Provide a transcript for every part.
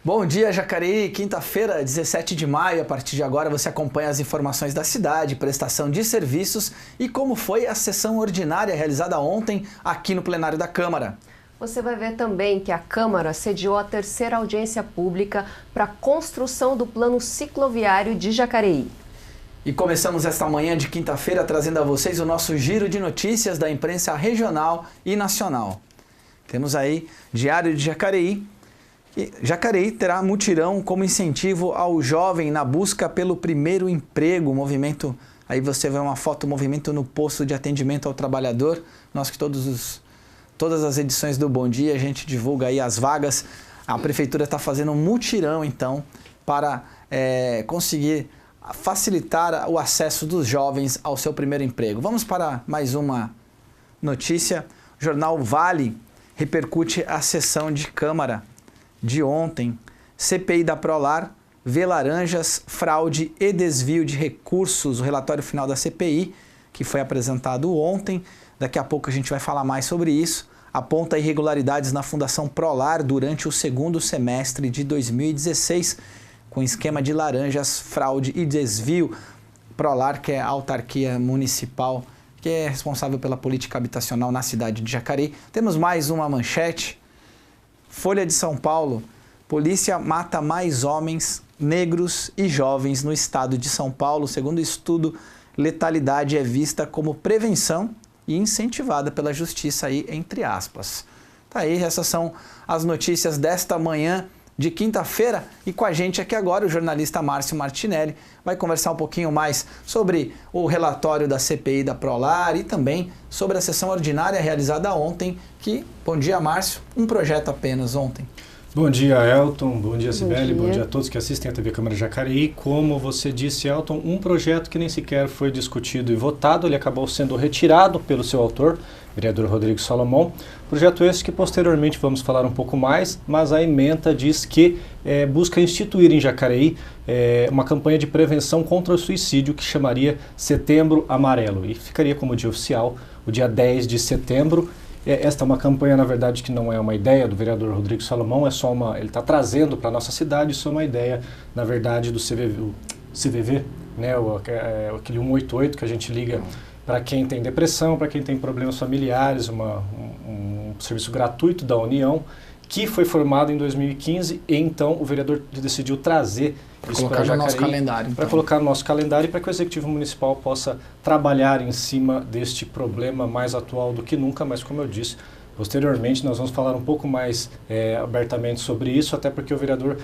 Bom dia, Jacareí. Quinta-feira, 17 de maio. A partir de agora você acompanha as informações da cidade, prestação de serviços e como foi a sessão ordinária realizada ontem aqui no plenário da Câmara. Você vai ver também que a Câmara sediou a terceira audiência pública para a construção do plano cicloviário de Jacareí. E começamos esta manhã de quinta-feira trazendo a vocês o nosso giro de notícias da imprensa regional e nacional. Temos aí Diário de Jacareí. E Jacareí terá mutirão como incentivo ao jovem na busca pelo primeiro emprego. Movimento, aí você vê uma foto, movimento no posto de atendimento ao trabalhador. Nós que todas as edições do Bom Dia a gente divulga aí as vagas. A prefeitura está fazendo um mutirão então para conseguir facilitar o acesso dos jovens ao seu primeiro emprego. Vamos para mais uma notícia. O jornal Vale repercute a sessão de Câmara de ontem. CPI da Prolar vê laranjas, fraude e desvio de recursos. O relatório final da CPI, que foi apresentado ontem, daqui a pouco a gente vai falar mais sobre isso, aponta irregularidades na Fundação Prolar durante o segundo semestre de 2016, com esquema de laranjas, fraude e desvio. Prolar, que é a autarquia municipal, que é responsável pela política habitacional na cidade de Jacareí. Temos mais uma manchete. Folha de São Paulo, polícia mata mais homens, negros e jovens no estado de São Paulo. Segundo o estudo, letalidade é vista como prevenção e incentivada pela justiça aí, entre aspas. Tá aí, essas são as notícias desta manhã de quinta-feira e com a gente aqui agora o jornalista Márcio Martinelli vai conversar um pouquinho mais sobre o relatório da CPI da Prolar e também sobre a sessão ordinária realizada ontem, que, bom dia Márcio, um projeto apenas ontem. Bom dia, Elton, bom dia, Cibele, bom dia a todos que assistem a TV Câmara Jacareí. Como você disse, Elton, um projeto que nem sequer foi discutido e votado, ele acabou sendo retirado pelo seu autor, vereador Rodrigo Salomão. Projeto esse que posteriormente vamos falar um pouco mais, mas a ementa diz que busca instituir em Jacareí uma campanha de prevenção contra o suicídio que chamaria Setembro Amarelo e ficaria como dia oficial o dia 10 de setembro. Esta é uma campanha, na verdade, que não é uma ideia do vereador Rodrigo Salomão, ele está trazendo para a nossa cidade, isso é uma ideia, na verdade, do CVV, né, aquele 188 que a gente liga para quem tem depressão, para quem tem problemas familiares, um serviço gratuito da União, que foi formado em 2015 e então o vereador decidiu trazer isso para Jacareí, nosso calendário, então. Para colocar no nosso calendário e para que o Executivo Municipal possa trabalhar em cima deste problema mais atual do que nunca, mas como eu disse, posteriormente nós vamos falar um pouco mais abertamente sobre isso, até porque o vereador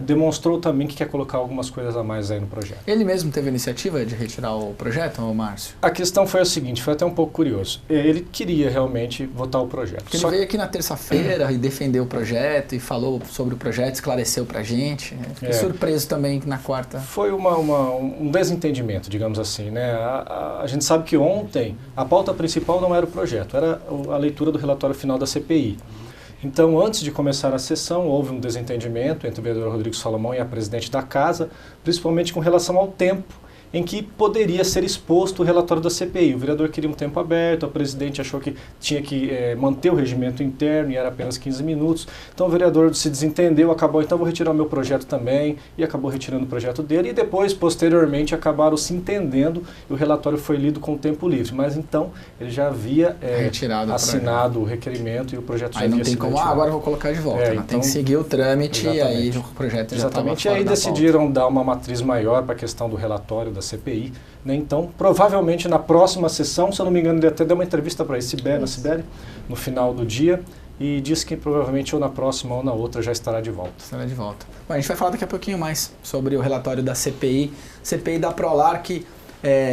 demonstrou também que quer colocar algumas coisas a mais aí no projeto. Ele mesmo teve a iniciativa de retirar o projeto, Márcio? A questão foi a seguinte, foi até um pouco curioso. Ele queria realmente votar o projeto. Porque ele veio aqui na terça-feira e defendeu o projeto e falou sobre o projeto, esclareceu pra gente. Fiquei surpreso também na quarta. Foi um desentendimento, digamos assim, né? A gente sabe que ontem a pauta principal não era o projeto, era a leitura do relatório final da CPI. Então, antes de começar a sessão, houve um desentendimento entre o vereador Rodrigo Salomão e a presidente da casa, principalmente com relação ao tempo em que poderia ser exposto o relatório da CPI. O vereador queria um tempo aberto, a presidente achou que tinha que manter o regimento interno e era apenas 15 minutos. Então o vereador se desentendeu, acabou, então vou retirar o meu projeto também, e acabou retirando o projeto dele, e depois, posteriormente, acabaram se entendendo e o relatório foi lido com tempo livre. Mas então ele já havia assinado o requerimento e o projeto já havia sido retirado. Aí não tem como, agora eu vou colocar de volta, então, tem que seguir o trâmite e aí o projeto já estava fora da pauta. E aí decidiram dar uma matriz maior para a questão do relatório da CPI, né? Então, provavelmente na próxima sessão, se eu não me engano, ele até deu uma entrevista para a Cibele, no final do dia, e disse que provavelmente ou na próxima ou na outra já estará de volta. Estará de volta. Bom, a gente vai falar daqui a pouquinho mais sobre o relatório da CPI da Prolar, que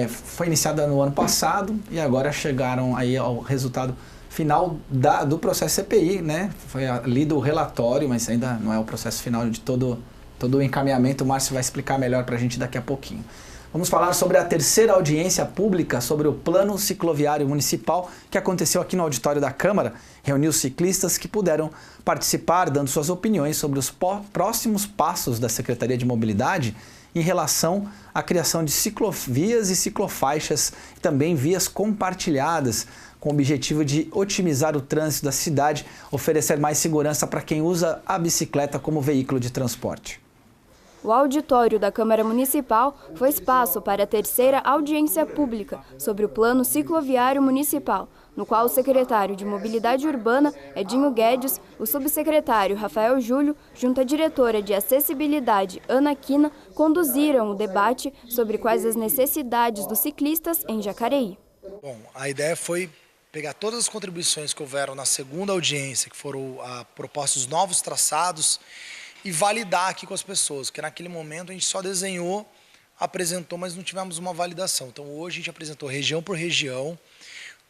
foi iniciada no ano passado e agora chegaram aí ao resultado final do processo CPI, né? Foi lido o relatório, mas ainda não é o processo final de todo o encaminhamento. O Márcio vai explicar melhor para a gente daqui a pouquinho. Vamos falar sobre a terceira audiência pública sobre o Plano Cicloviário Municipal que aconteceu aqui no auditório da Câmara. Reuniu ciclistas que puderam participar, dando suas opiniões sobre os próximos passos da Secretaria de Mobilidade em relação à criação de ciclovias e ciclofaixas e também vias compartilhadas, com o objetivo de otimizar o trânsito da cidade, oferecer mais segurança para quem usa a bicicleta como veículo de transporte. O auditório da Câmara Municipal foi espaço para a terceira audiência pública sobre o Plano Cicloviário Municipal, no qual o secretário de Mobilidade Urbana, Edinho Guedes, o subsecretário Rafael Júlio, junto à diretora de Acessibilidade, Ana Quina, conduziram o debate sobre quais as necessidades dos ciclistas em Jacareí. Bom, a ideia foi pegar todas as contribuições que houveram na segunda audiência, que foram propostos novos traçados, e validar aqui com as pessoas, porque naquele momento a gente só desenhou, apresentou, mas não tivemos uma validação. Então hoje a gente apresentou região por região,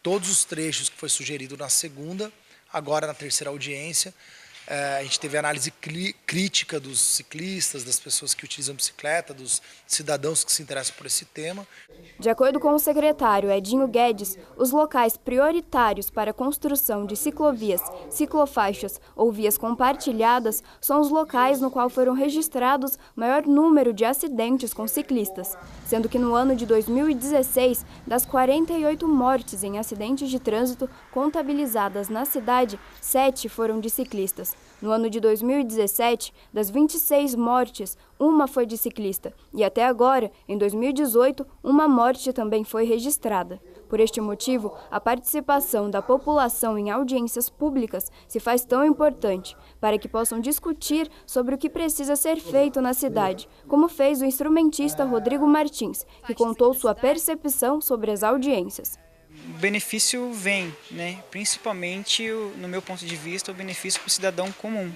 todos os trechos que foi sugerido na segunda, agora na terceira audiência. A gente teve análise crítica dos ciclistas, das pessoas que utilizam bicicleta, dos cidadãos que se interessam por esse tema. De acordo com o secretário Edinho Guedes, os locais prioritários para a construção de ciclovias, ciclofaixas ou vias compartilhadas são os locais no qual foram registrados maior número de acidentes com ciclistas, sendo que no ano de 2016, das 48 mortes em acidentes de trânsito contabilizadas na cidade, 7 foram de ciclistas. No ano de 2017, das 26 mortes, uma foi de ciclista. E até agora, em 2018, uma morte também foi registrada. Por este motivo, a participação da população em audiências públicas se faz tão importante, para que possam discutir sobre o que precisa ser feito na cidade, como fez o instrumentista Rodrigo Martins, que contou sua percepção sobre as audiências. O benefício vem, principalmente, no meu ponto de vista, o benefício para o cidadão comum,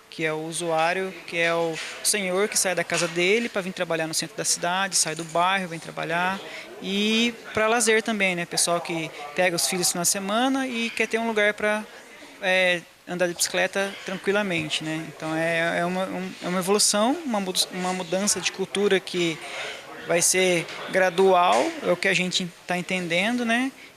que é o usuário, que é o senhor que sai da casa dele para vir trabalhar no centro da cidade, sai do bairro, vem trabalhar, e para lazer também, pessoal que pega os filhos na semana e quer ter um lugar para andar de bicicleta tranquilamente, Então é uma evolução, uma mudança de cultura que vai ser gradual, é o que a gente está entendendo,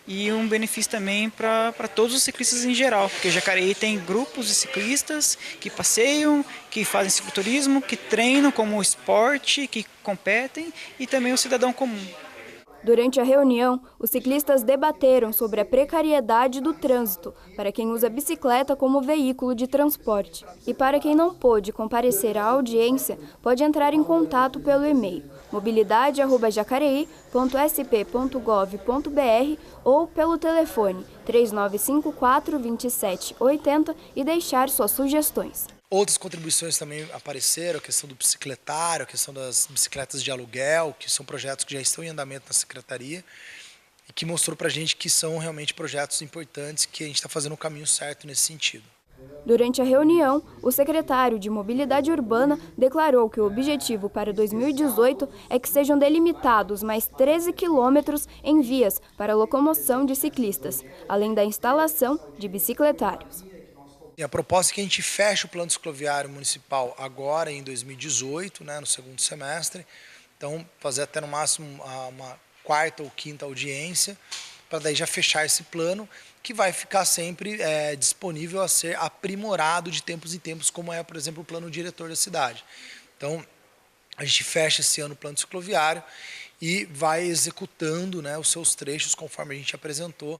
E um benefício também para todos os ciclistas em geral, porque Jacareí tem grupos de ciclistas que passeiam, que fazem cicloturismo, que treinam como esporte, que competem, e também o cidadão comum. Durante a reunião, os ciclistas debateram sobre a precariedade do trânsito para quem usa a bicicleta como veículo de transporte. E para quem não pôde comparecer à audiência, pode entrar em contato pelo e-mail mobilidade@jacareí.sp.gov.br ou pelo telefone 3954-2780 e deixar suas sugestões. Outras contribuições também apareceram, a questão do bicicletário, a questão das bicicletas de aluguel, que são projetos que já estão em andamento na Secretaria e que mostrou para a gente que são realmente projetos importantes, que a gente está fazendo o caminho certo nesse sentido. Durante a reunião, o secretário de Mobilidade Urbana declarou que o objetivo para 2018 é que sejam delimitados mais 13 quilômetros em vias para locomoção de ciclistas, além da instalação de bicicletários. E a proposta é que a gente feche o plano cicloviário municipal agora em 2018, no segundo semestre. Então, fazer até no máximo uma quarta ou quinta audiência, para daí já fechar esse plano, que vai ficar sempre disponível a ser aprimorado de tempos em tempos, como é, por exemplo, o plano diretor da cidade. Então, a gente fecha esse ano o plano cicloviário e vai executando os seus trechos conforme a gente apresentou.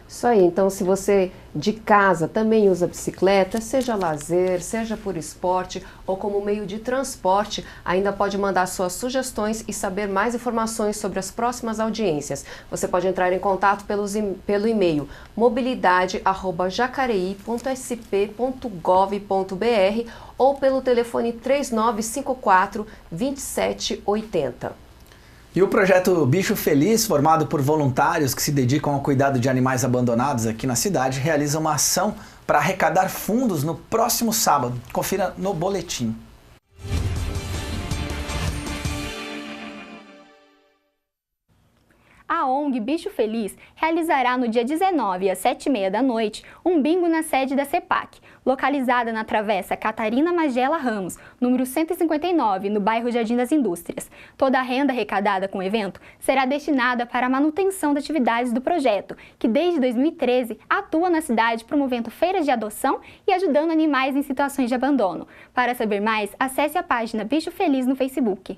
Isso aí, então se você de casa também usa bicicleta, seja lazer, seja por esporte ou como meio de transporte, ainda pode mandar suas sugestões e saber mais informações sobre as próximas audiências. Você pode entrar em contato pelo e-mail mobilidade@jacareí.sp.gov.br ou pelo telefone 3954-2780. E o projeto Bicho Feliz, formado por voluntários que se dedicam ao cuidado de animais abandonados aqui na cidade, realiza uma ação para arrecadar fundos no próximo sábado. Confira no boletim. A ONG Bicho Feliz realizará no dia 19, às 7h30 da noite, um bingo na sede da CEPAC, localizada na Travessa Catarina Magela Ramos, número 159, no bairro Jardim das Indústrias. Toda a renda arrecadada com o evento será destinada para a manutenção das atividades do projeto, que desde 2013 atua na cidade promovendo feiras de adoção e ajudando animais em situações de abandono. Para saber mais, acesse a página Bicho Feliz no Facebook.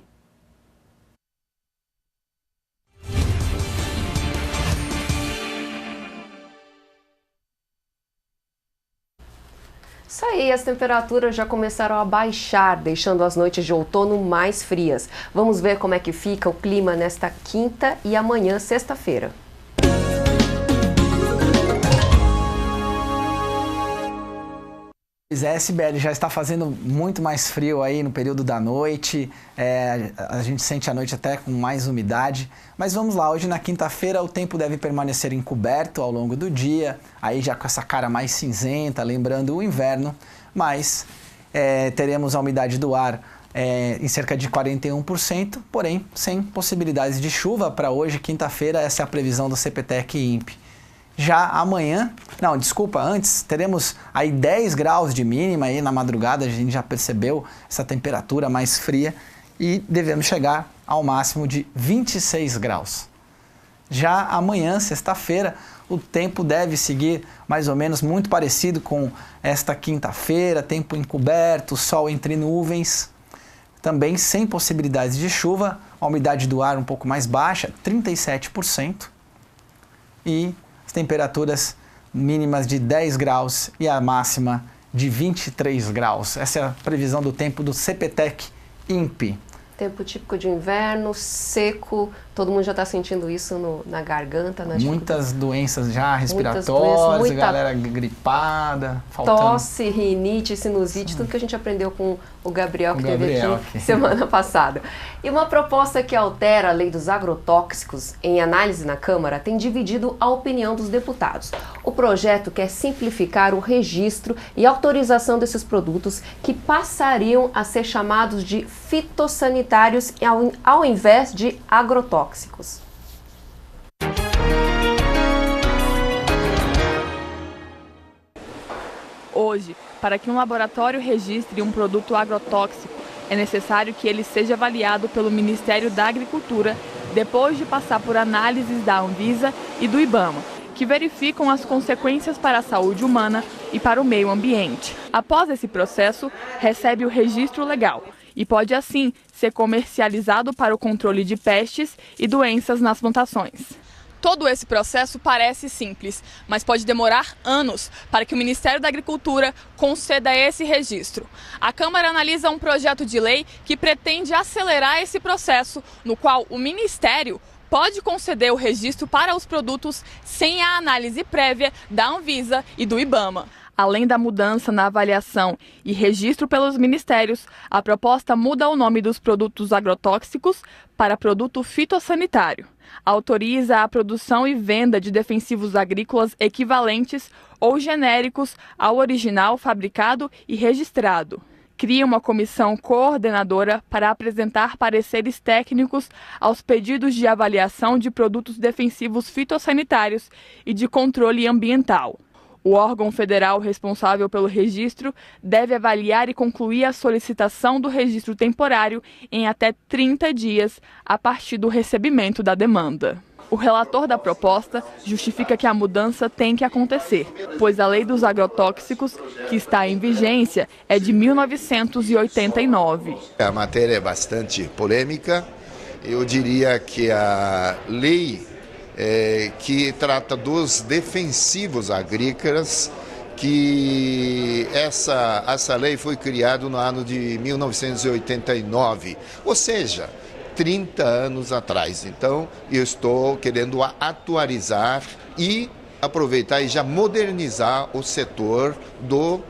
Isso aí, as temperaturas já começaram a baixar, deixando as noites de outono mais frias. Vamos ver como é que fica o clima nesta quinta e amanhã, sexta-feira. A SBL já está fazendo muito mais frio aí no período da noite, a gente sente a noite até com mais umidade, mas vamos lá, hoje na quinta-feira o tempo deve permanecer encoberto ao longo do dia, aí já com essa cara mais cinzenta, lembrando o inverno, mas teremos a umidade do ar em cerca de 41%, porém sem possibilidades de chuva para hoje, quinta-feira, essa é a previsão do CPTEC e INPE. Já amanhã, antes, teremos aí 10 graus de mínima aí na madrugada, a gente já percebeu essa temperatura mais fria e devemos chegar ao máximo de 26 graus. Já amanhã, sexta-feira, o tempo deve seguir mais ou menos muito parecido com esta quinta-feira, tempo encoberto, sol entre nuvens, também sem possibilidades de chuva, a umidade do ar um pouco mais baixa, 37%, e temperaturas mínimas de 10 graus e a máxima de 23 graus. Essa é a previsão do tempo do CPTEC INPE. Tempo típico de inverno, seco, todo mundo já está sentindo isso na garganta. Muitas doenças já respiratórias, galera gripada, faltando... Tosse, rinite, sinusite, tudo que a gente aprendeu com o Gabriel, que teve aqui semana passada. E uma proposta que altera a lei dos agrotóxicos em análise na Câmara tem dividido a opinião dos deputados. O projeto quer simplificar o registro e autorização desses produtos que passariam a ser chamados de fitossanitários ao invés de agrotóxicos. Hoje, para que um laboratório registre um produto agrotóxico, é necessário que ele seja avaliado pelo Ministério da Agricultura depois de passar por análises da Anvisa e do IBAMA, que verificam as consequências para a saúde humana e para o meio ambiente. Após esse processo, recebe o registro legal e pode, assim, ser comercializado para o controle de pestes e doenças nas plantações. Todo esse processo parece simples, mas pode demorar anos para que o Ministério da Agricultura conceda esse registro. A Câmara analisa um projeto de lei que pretende acelerar esse processo, no qual o Ministério pode conceder o registro para os produtos sem a análise prévia da Anvisa e do IBAMA. Além da mudança na avaliação e registro pelos ministérios, a proposta muda o nome dos produtos agrotóxicos para produto fitossanitário. Autoriza a produção e venda de defensivos agrícolas equivalentes ou genéricos ao original fabricado e registrado. Cria uma comissão coordenadora para apresentar pareceres técnicos aos pedidos de avaliação de produtos defensivos fitossanitários e de controle ambiental. O órgão federal responsável pelo registro deve avaliar e concluir a solicitação do registro temporário em até 30 dias a partir do recebimento da demanda. O relator da proposta justifica que a mudança tem que acontecer, pois a lei dos agrotóxicos, que está em vigência, é de 1989. A matéria é bastante polêmica. Eu diria que a lei que trata dos defensivos agrícolas, que essa lei foi criada no ano de 1989, ou seja, 30 anos atrás. Então, eu estou querendo atualizar e aproveitar e já modernizar o setor do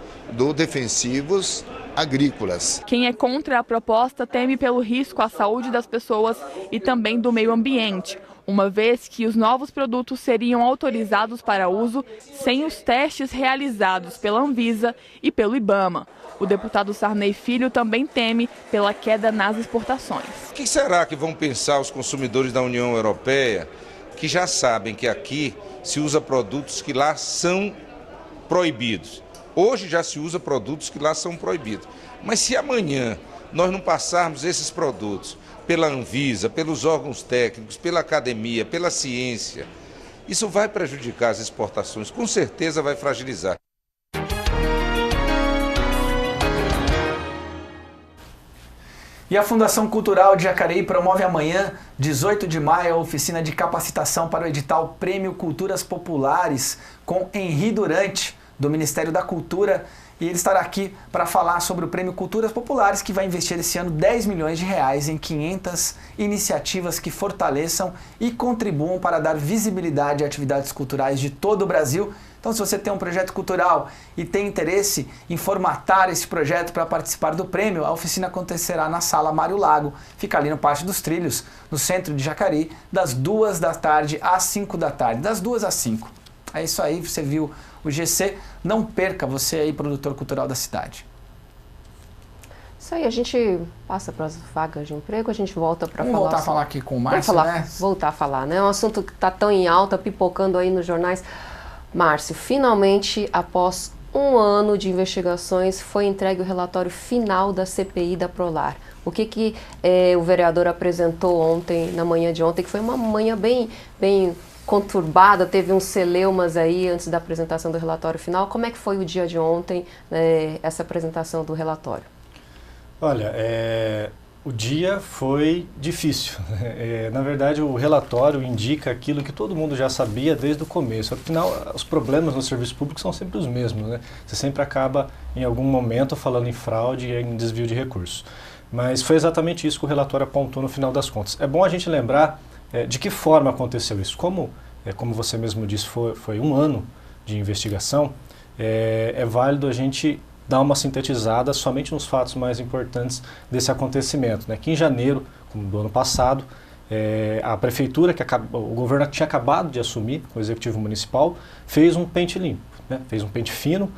defensivos agrícolas. Quem é contra a proposta teme pelo risco à saúde das pessoas e também do meio ambiente, uma vez que os novos produtos seriam autorizados para uso sem os testes realizados pela Anvisa e pelo IBAMA. O deputado Sarney Filho também teme pela queda nas exportações. O que será que vão pensar os consumidores da União Europeia, que já sabem que aqui se usa produtos que lá são proibidos? Hoje já se usa produtos que lá são proibidos. Mas se amanhã nós não passarmos esses produtos pela Anvisa, pelos órgãos técnicos, pela academia, pela ciência, isso vai prejudicar as exportações, com certeza vai fragilizar. E a Fundação Cultural de Jacareí promove amanhã, 18 de maio, a oficina de capacitação para o edital Prêmio Culturas Populares com Henri Durante, do Ministério da Cultura, e ele estará aqui para falar sobre o Prêmio Culturas Populares, que vai investir esse ano 10 milhões de reais em 500 iniciativas que fortaleçam e contribuam para dar visibilidade a atividades culturais de todo o Brasil. Então, se você tem um projeto cultural e tem interesse em formatar esse projeto para participar do prêmio, a oficina acontecerá na Sala Mário Lago, fica ali no Pátio dos Trilhos, no centro de Jacareí, das 2 da tarde às 5 da tarde, das 2 às 5. É isso aí, você viu o GC, não perca, você aí, produtor cultural da cidade. Isso aí, a gente passa para as vagas de emprego, a gente volta para falar... Vamos voltar a falar aqui com o Márcio, né? Voltar a falar, né? É um assunto que está tão em alta, pipocando aí nos jornais. Márcio, finalmente, após um ano de investigações, foi entregue o relatório final da CPI da Prolar. O que o vereador apresentou ontem, na manhã de ontem, que foi uma manhã bem conturbada, teve uns celeumas aí antes da apresentação do relatório final. Como é que foi o dia de ontem, essa apresentação do relatório? Olha, o dia foi difícil. Na verdade, o relatório indica aquilo que todo mundo já sabia desde o começo. Afinal, os problemas no serviço público são sempre os mesmos, né? Você sempre acaba, em algum momento, falando em fraude e em desvio de recursos. Mas foi exatamente isso que o relatório apontou no final das contas. É bom a gente lembrar de que forma aconteceu isso. Como você mesmo disse, foi um ano de investigação, é válido a gente dar uma sintetizada somente nos fatos mais importantes desse acontecimento, né? Que em janeiro do ano passado, a prefeitura, o governo tinha acabado de assumir, o executivo municipal, fez um pente limpo, né? Fez um pente fino,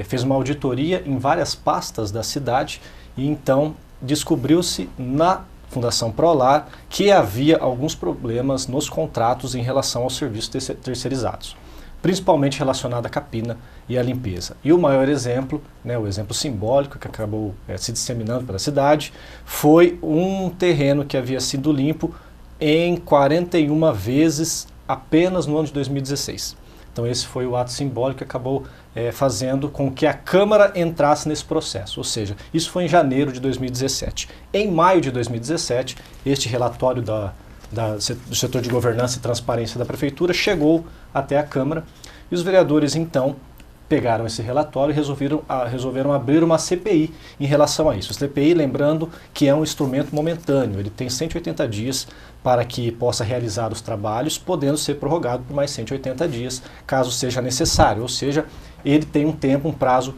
fez uma auditoria em várias pastas da cidade e então descobriu-se na Fundação Prolar que havia alguns problemas nos contratos em relação aos serviços terceirizados, principalmente relacionado à capina e à limpeza. E o maior exemplo, né, o exemplo simbólico que acabou se disseminando pela cidade, foi um terreno que havia sido limpo em 41 vezes apenas no ano de 2016. Então esse foi o ato simbólico que acabou fazendo com que a Câmara entrasse nesse processo, ou seja, isso foi em janeiro de 2017. Em maio de 2017, este relatório do setor de governança e transparência da Prefeitura chegou até a Câmara e os vereadores então pegaram esse relatório e resolveram abrir uma CPI em relação a isso. A CPI, lembrando que é um instrumento momentâneo, ele tem 180 dias para que possa realizar os trabalhos, podendo ser prorrogado por mais 180 dias, caso seja necessário, ou seja, ele tem um prazo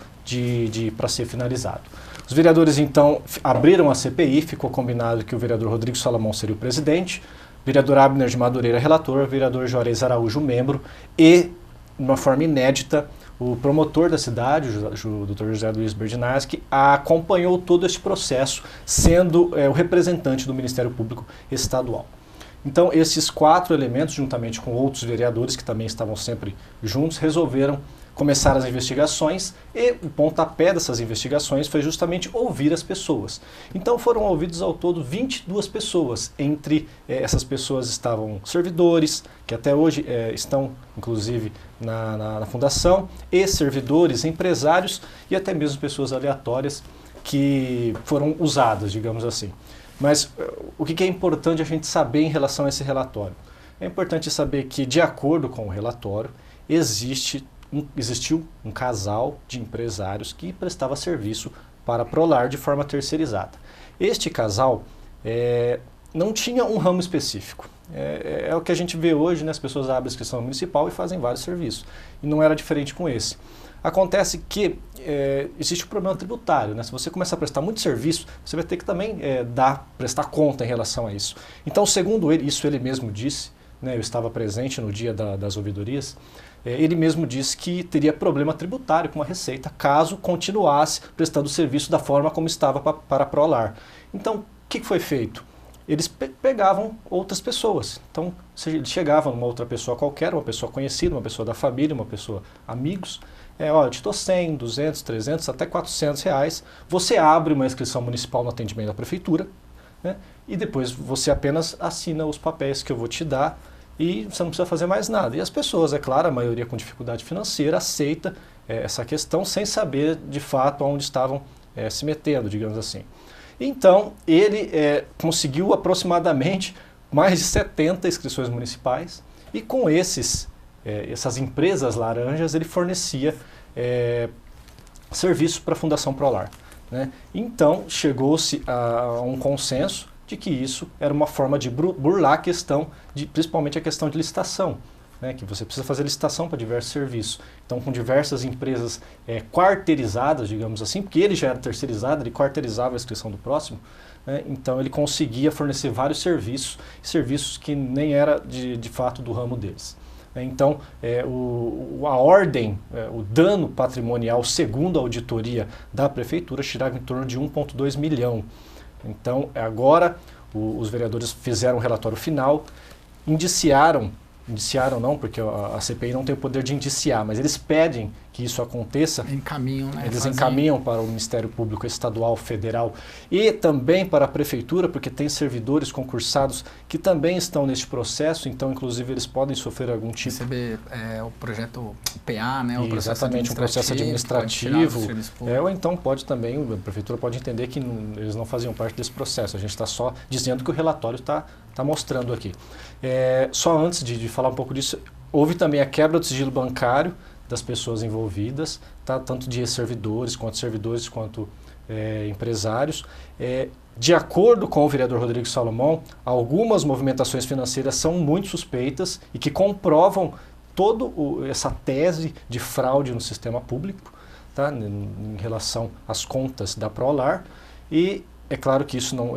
para ser finalizado. Os vereadores então abriram a CPI, ficou combinado que o vereador Rodrigo Salomão seria o presidente, o vereador Abner de Madureira relator, o vereador Juarez Araújo membro e, de uma forma inédita, o promotor da cidade, o Dr. José Luiz Berdinazzi, acompanhou todo esse processo, sendo o representante do Ministério Público Estadual. Então, esses 4 elementos, juntamente com outros vereadores que também estavam sempre juntos, resolveram começar as investigações e o pontapé dessas investigações foi justamente ouvir as pessoas. Então foram ouvidos ao todo 22 pessoas. Entre essas pessoas estavam servidores, que até hoje estão inclusive na fundação, e servidores, empresários e até mesmo pessoas aleatórias que foram usadas, digamos assim. Mas o que é importante a gente saber em relação a esse relatório? É importante saber que, de acordo com o relatório, existiu um casal de empresários que prestava serviço para a Prolar de forma terceirizada. Este casal não tinha um ramo específico. É o que a gente vê hoje, né? As pessoas abrem a inscrição municipal e fazem vários serviços. E não era diferente com esse. Acontece que existe um problema tributário, né? Se você começar a prestar muito serviço, você vai ter que também prestar conta em relação a isso. Então, segundo ele, isso ele mesmo disse, né? Eu estava presente no dia das ouvidorias, ele mesmo disse que teria problema tributário com a Receita caso continuasse prestando serviço da forma como estava para a Prolar. Então, o que foi feito? Eles pegavam outras pessoas. Então, eles chegavam numa outra pessoa qualquer, uma pessoa conhecida, uma pessoa da família, uma pessoa amigos. Eu te dou 100, 200, 300, até 400 reais. Você abre uma inscrição municipal no atendimento da prefeitura, né? E depois você apenas assina os papéis que eu vou te dar e você não precisa fazer mais nada. E as pessoas, é claro, a maioria com dificuldade financeira, aceita essa questão sem saber de fato aonde estavam se metendo, digamos assim. Então, ele conseguiu aproximadamente mais de 70 inscrições municipais e com esses essas empresas laranjas, ele fornecia serviços para a Fundação Prolar, né? Então, chegou-se a um consenso de que isso era uma forma de burlar a questão, principalmente a questão de licitação, né? Que você precisa fazer licitação para diversos serviços. Então, com diversas empresas quarteirizadas, digamos assim, porque ele já era terceirizado, ele quarteirizava a inscrição do próximo, né? Então, ele conseguia fornecer vários serviços que nem era de fato do ramo deles. Então, a ordem, o dano patrimonial, segundo a auditoria da Prefeitura, girava em torno de 1,2 milhão. Então, agora, os vereadores fizeram um relatório final, indiciaram não, porque a CPI não tem o poder de indiciar, mas eles pedem que isso aconteça. Encaminham, né? Eles encaminham para o Ministério Público Estadual, Federal e também para a Prefeitura, porque tem servidores concursados que também estão neste processo, então, inclusive, eles podem sofrer algum tipo... Receber o projeto PA, né? O processo exatamente, um processo administrativo. Ou então pode também, a Prefeitura pode entender que eles não faziam parte desse processo. A gente está só dizendo que o relatório está mostrando aqui. Só antes de falar um pouco disso, houve também a quebra do sigilo bancário das pessoas envolvidas, tá? Tanto de servidores, quanto empresários. De acordo com o vereador Rodrigo Salomão, algumas movimentações financeiras são muito suspeitas e que comprovam toda essa tese de fraude no sistema público, tá? Em relação às contas da Prolar. E é claro que isso não,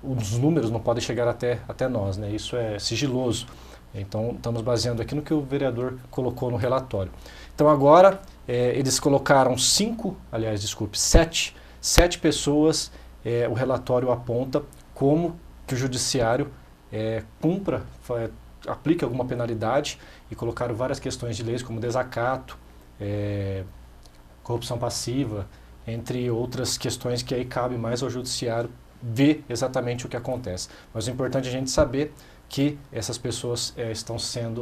os números não podem chegar até nós, né? Isso é sigiloso. Então, estamos baseando aqui no que o vereador colocou no relatório. Então, agora, eles colocaram sete pessoas, o relatório aponta como que o judiciário aplique alguma penalidade e colocaram várias questões de leis como desacato, corrupção passiva, entre outras questões que aí cabe mais ao judiciário ver exatamente o que acontece. Mas o importante é a gente saber que essas pessoas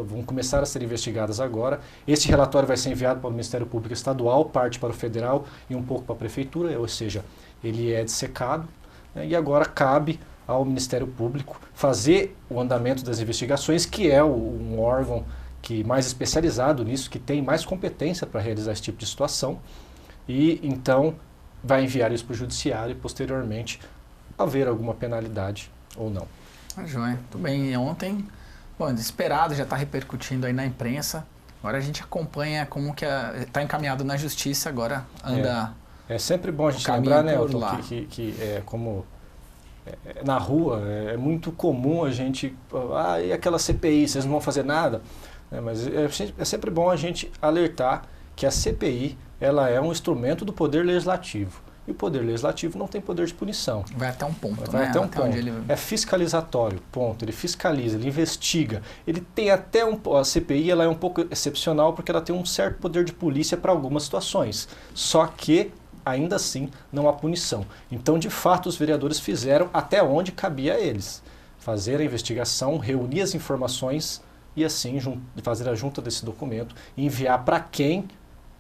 vão começar a ser investigadas agora. Esse relatório vai ser enviado para o Ministério Público Estadual, parte para o Federal e um pouco para a Prefeitura, ou seja, ele é dissecado, né? E agora cabe ao Ministério Público fazer o andamento das investigações, que é um órgão mais especializado nisso, que tem mais competência para realizar esse tipo de situação, e então vai enviar isso para o Judiciário e posteriormente haver alguma penalidade ou não. Joia, muito bem. Ontem, desesperado, já está repercutindo aí na imprensa. Agora a gente acompanha como que está encaminhado na justiça, agora anda... É sempre bom a gente lembrar, né, Elton, que na rua é muito comum a gente... e aquela CPI, vocês não vão fazer nada? Mas é sempre bom a gente alertar que a CPI ela é um instrumento do Poder Legislativo. E o Poder Legislativo não tem poder de punição. Vai até um ponto, Vai até um ponto. É fiscalizatório, ponto. Ele fiscaliza, ele investiga. Ele tem até a CPI ela é um pouco excepcional porque ela tem um certo poder de polícia para algumas situações. Só que, ainda assim, não há punição. Então, de fato, os vereadores fizeram até onde cabia a eles. Fazer a investigação, reunir as informações e, assim, fazer a junta desse documento e enviar para quem...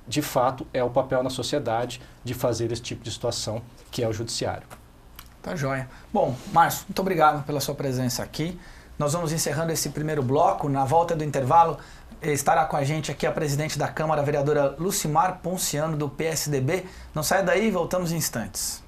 de fato, é o papel na sociedade de fazer esse tipo de situação, que é o judiciário. Tá joia. Bom, Márcio, muito obrigado pela sua presença aqui. Nós vamos encerrando esse primeiro bloco. Na volta do intervalo, estará com a gente aqui a presidente da Câmara, a vereadora Lucimar Ponciano, do PSDB. Não saia daí, voltamos em instantes.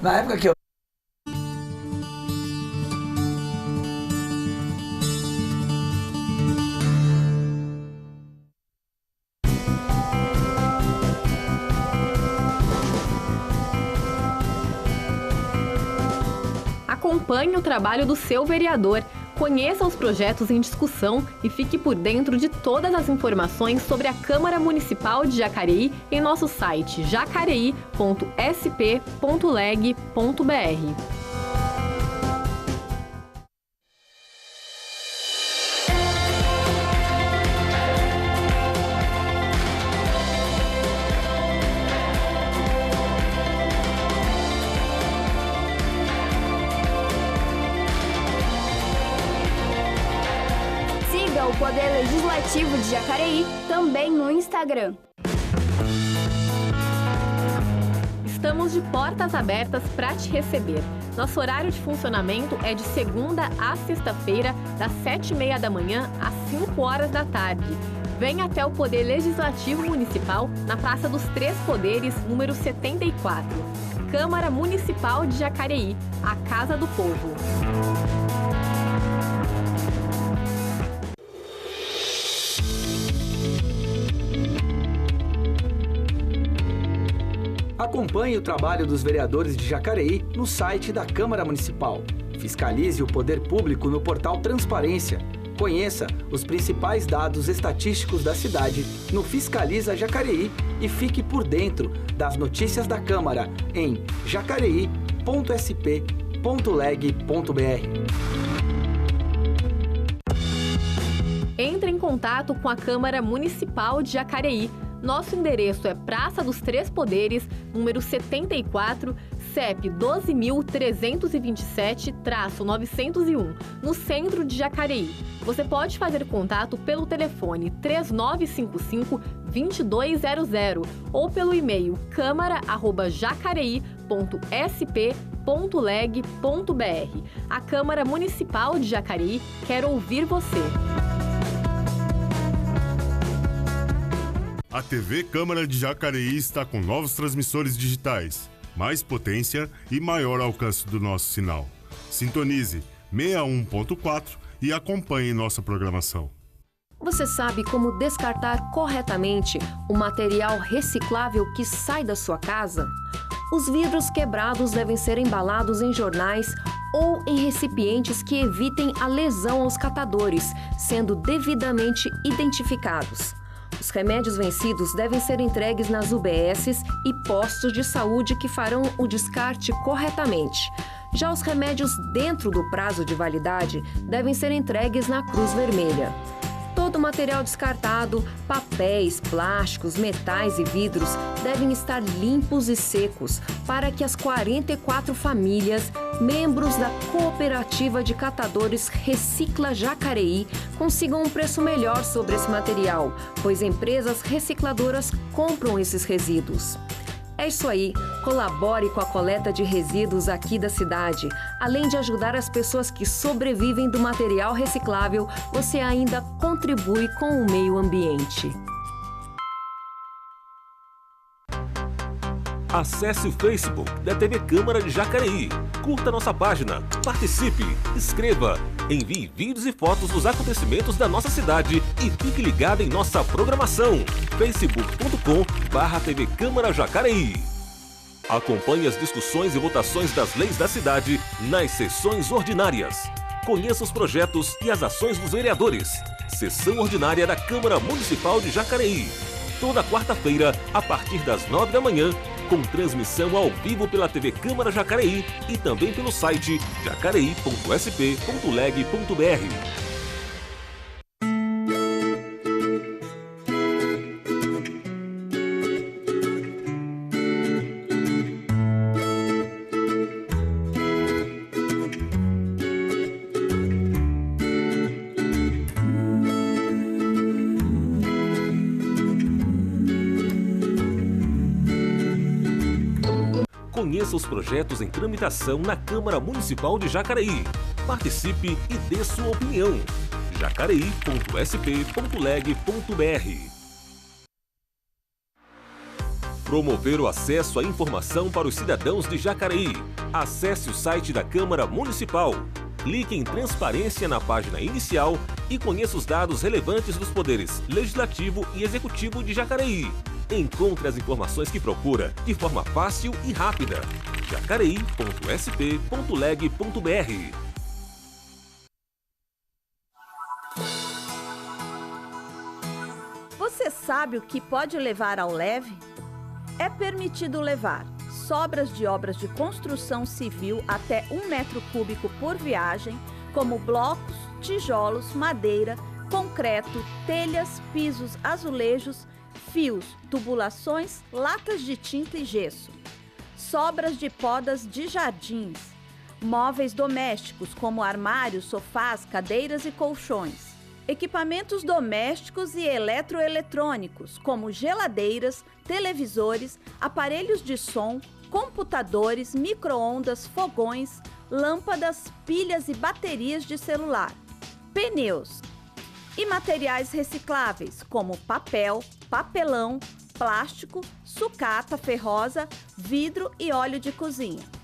Na época que eu... Acompanhe o trabalho do seu vereador, conheça os projetos em discussão e fique por dentro de todas as informações sobre a Câmara Municipal de Jacareí em nosso site jacareí.sp.leg.br. Legislativo de Jacareí, também no Instagram. Estamos de portas abertas para te receber. Nosso horário de funcionamento é de segunda a sexta-feira, das 7h30 da manhã às 5 horas da tarde. Venha até o Poder Legislativo Municipal, na Praça dos Três Poderes, número 74. Câmara Municipal de Jacareí, a Casa do Povo. Acompanhe o trabalho dos vereadores de Jacareí no site da Câmara Municipal. Fiscalize o poder público no portal Transparência. Conheça os principais dados estatísticos da cidade no Fiscaliza Jacareí e fique por dentro das notícias da Câmara em jacareí.sp.leg.br. Entre em contato com a Câmara Municipal de Jacareí. Nosso endereço é Praça dos Três Poderes, número 74, CEP 12.327-901, no centro de Jacareí. Você pode fazer contato pelo telefone 3955-2200 ou pelo e-mail câmara@jacareí.sp.leg.br. A Câmara Municipal de Jacareí quer ouvir você. A TV Câmara de Jacareí está com novos transmissores digitais, mais potência e maior alcance do nosso sinal. Sintonize 61.4 e acompanhe nossa programação. Você sabe como descartar corretamente o material reciclável que sai da sua casa? Os vidros quebrados devem ser embalados em jornais ou em recipientes que evitem a lesão aos catadores, sendo devidamente identificados. Os remédios vencidos devem ser entregues nas UBSs e postos de saúde que farão o descarte corretamente. Já os remédios dentro do prazo de validade devem ser entregues na Cruz Vermelha. Todo o material descartado, papéis, plásticos, metais e vidros devem estar limpos e secos para que as 44 famílias, membros da Cooperativa de Catadores Recicla Jacareí, consigam um preço melhor sobre esse material, pois empresas recicladoras compram esses resíduos. É isso aí, colabore com a coleta de resíduos aqui da cidade. Além de ajudar as pessoas que sobrevivem do material reciclável, você ainda contribui com o meio ambiente. Acesse o Facebook da TV Câmara de Jacareí. Curta nossa página, participe, escreva, envie vídeos e fotos dos acontecimentos da nossa cidade e fique ligado em nossa programação. facebook.com/TV Câmara Jacareí. Acompanhe as discussões e votações das leis da cidade nas sessões ordinárias. Conheça os projetos e as ações dos vereadores. Sessão ordinária da Câmara Municipal de Jacareí. Toda quarta-feira, a partir das 9 da manhã, com transmissão ao vivo pela TV Câmara Jacareí e também pelo site jacareí.sp.leg.br. Conheça os projetos em tramitação na Câmara Municipal de Jacareí. Participe e dê sua opinião. jacareí.sp.leg.br. Promover o acesso à informação para os cidadãos de Jacareí. Acesse o site da Câmara Municipal. Clique em Transparência na página inicial e conheça os dados relevantes dos poderes Legislativo e Executivo de Jacareí. Encontre as informações que procura de forma fácil e rápida. jacareí.sp.leg.br. Você sabe o que pode levar ao leve? É permitido levar sobras de obras de construção civil até 1 metro cúbico por viagem, como blocos, tijolos, madeira, concreto, telhas, pisos, azulejos, fios, tubulações, latas de tinta e gesso, sobras de podas de jardins, móveis domésticos como armários, sofás, cadeiras e colchões, Equipamentos domésticos e eletroeletrônicos, como geladeiras, televisores, aparelhos de som, computadores, micro-ondas, fogões, lâmpadas, pilhas e baterias de celular, pneus e materiais recicláveis, como papel, papelão, plástico, sucata ferrosa, vidro e óleo de cozinha.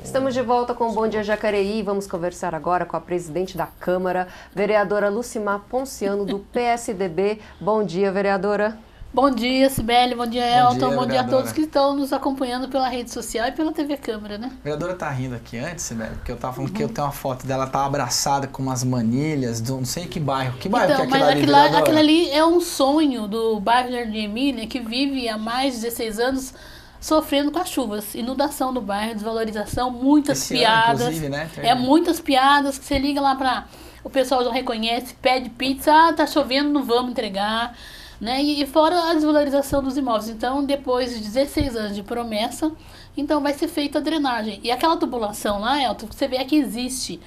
Estamos de volta com o Bom Dia Jacareí. Vamos conversar agora com a presidente da Câmara, vereadora Lucimar Ponciano, do PSDB. Bom dia, vereadora. Bom dia, Cibele. Bom dia, Elton. Bom dia a vereadora. todos que estão nos acompanhando pela rede social e pela TV Câmara, né? A vereadora tá rindo aqui antes, Sibeli, porque eu tava falando que eu tenho uma foto dela, tá abraçada com umas manilhas, do não sei que bairro. Que bairro Então, que é aquilo mas ali, aquilo vereadora? ali é um sonho do bairro Jardim Emília, que vive há mais de 16 anos sofrendo com as chuvas. Inundação do bairro, desvalorização, muitas Esse ano, piadas. inclusive, né? Muitas piadas que você liga lá pra... O pessoal já reconhece, pede pizza, tá chovendo, não vamos entregar. Né? E fora a desvalorização dos imóveis. Então, depois de 16 anos de promessa, então vai ser feita a drenagem. E aquela tubulação lá, Elton, você vê que existe.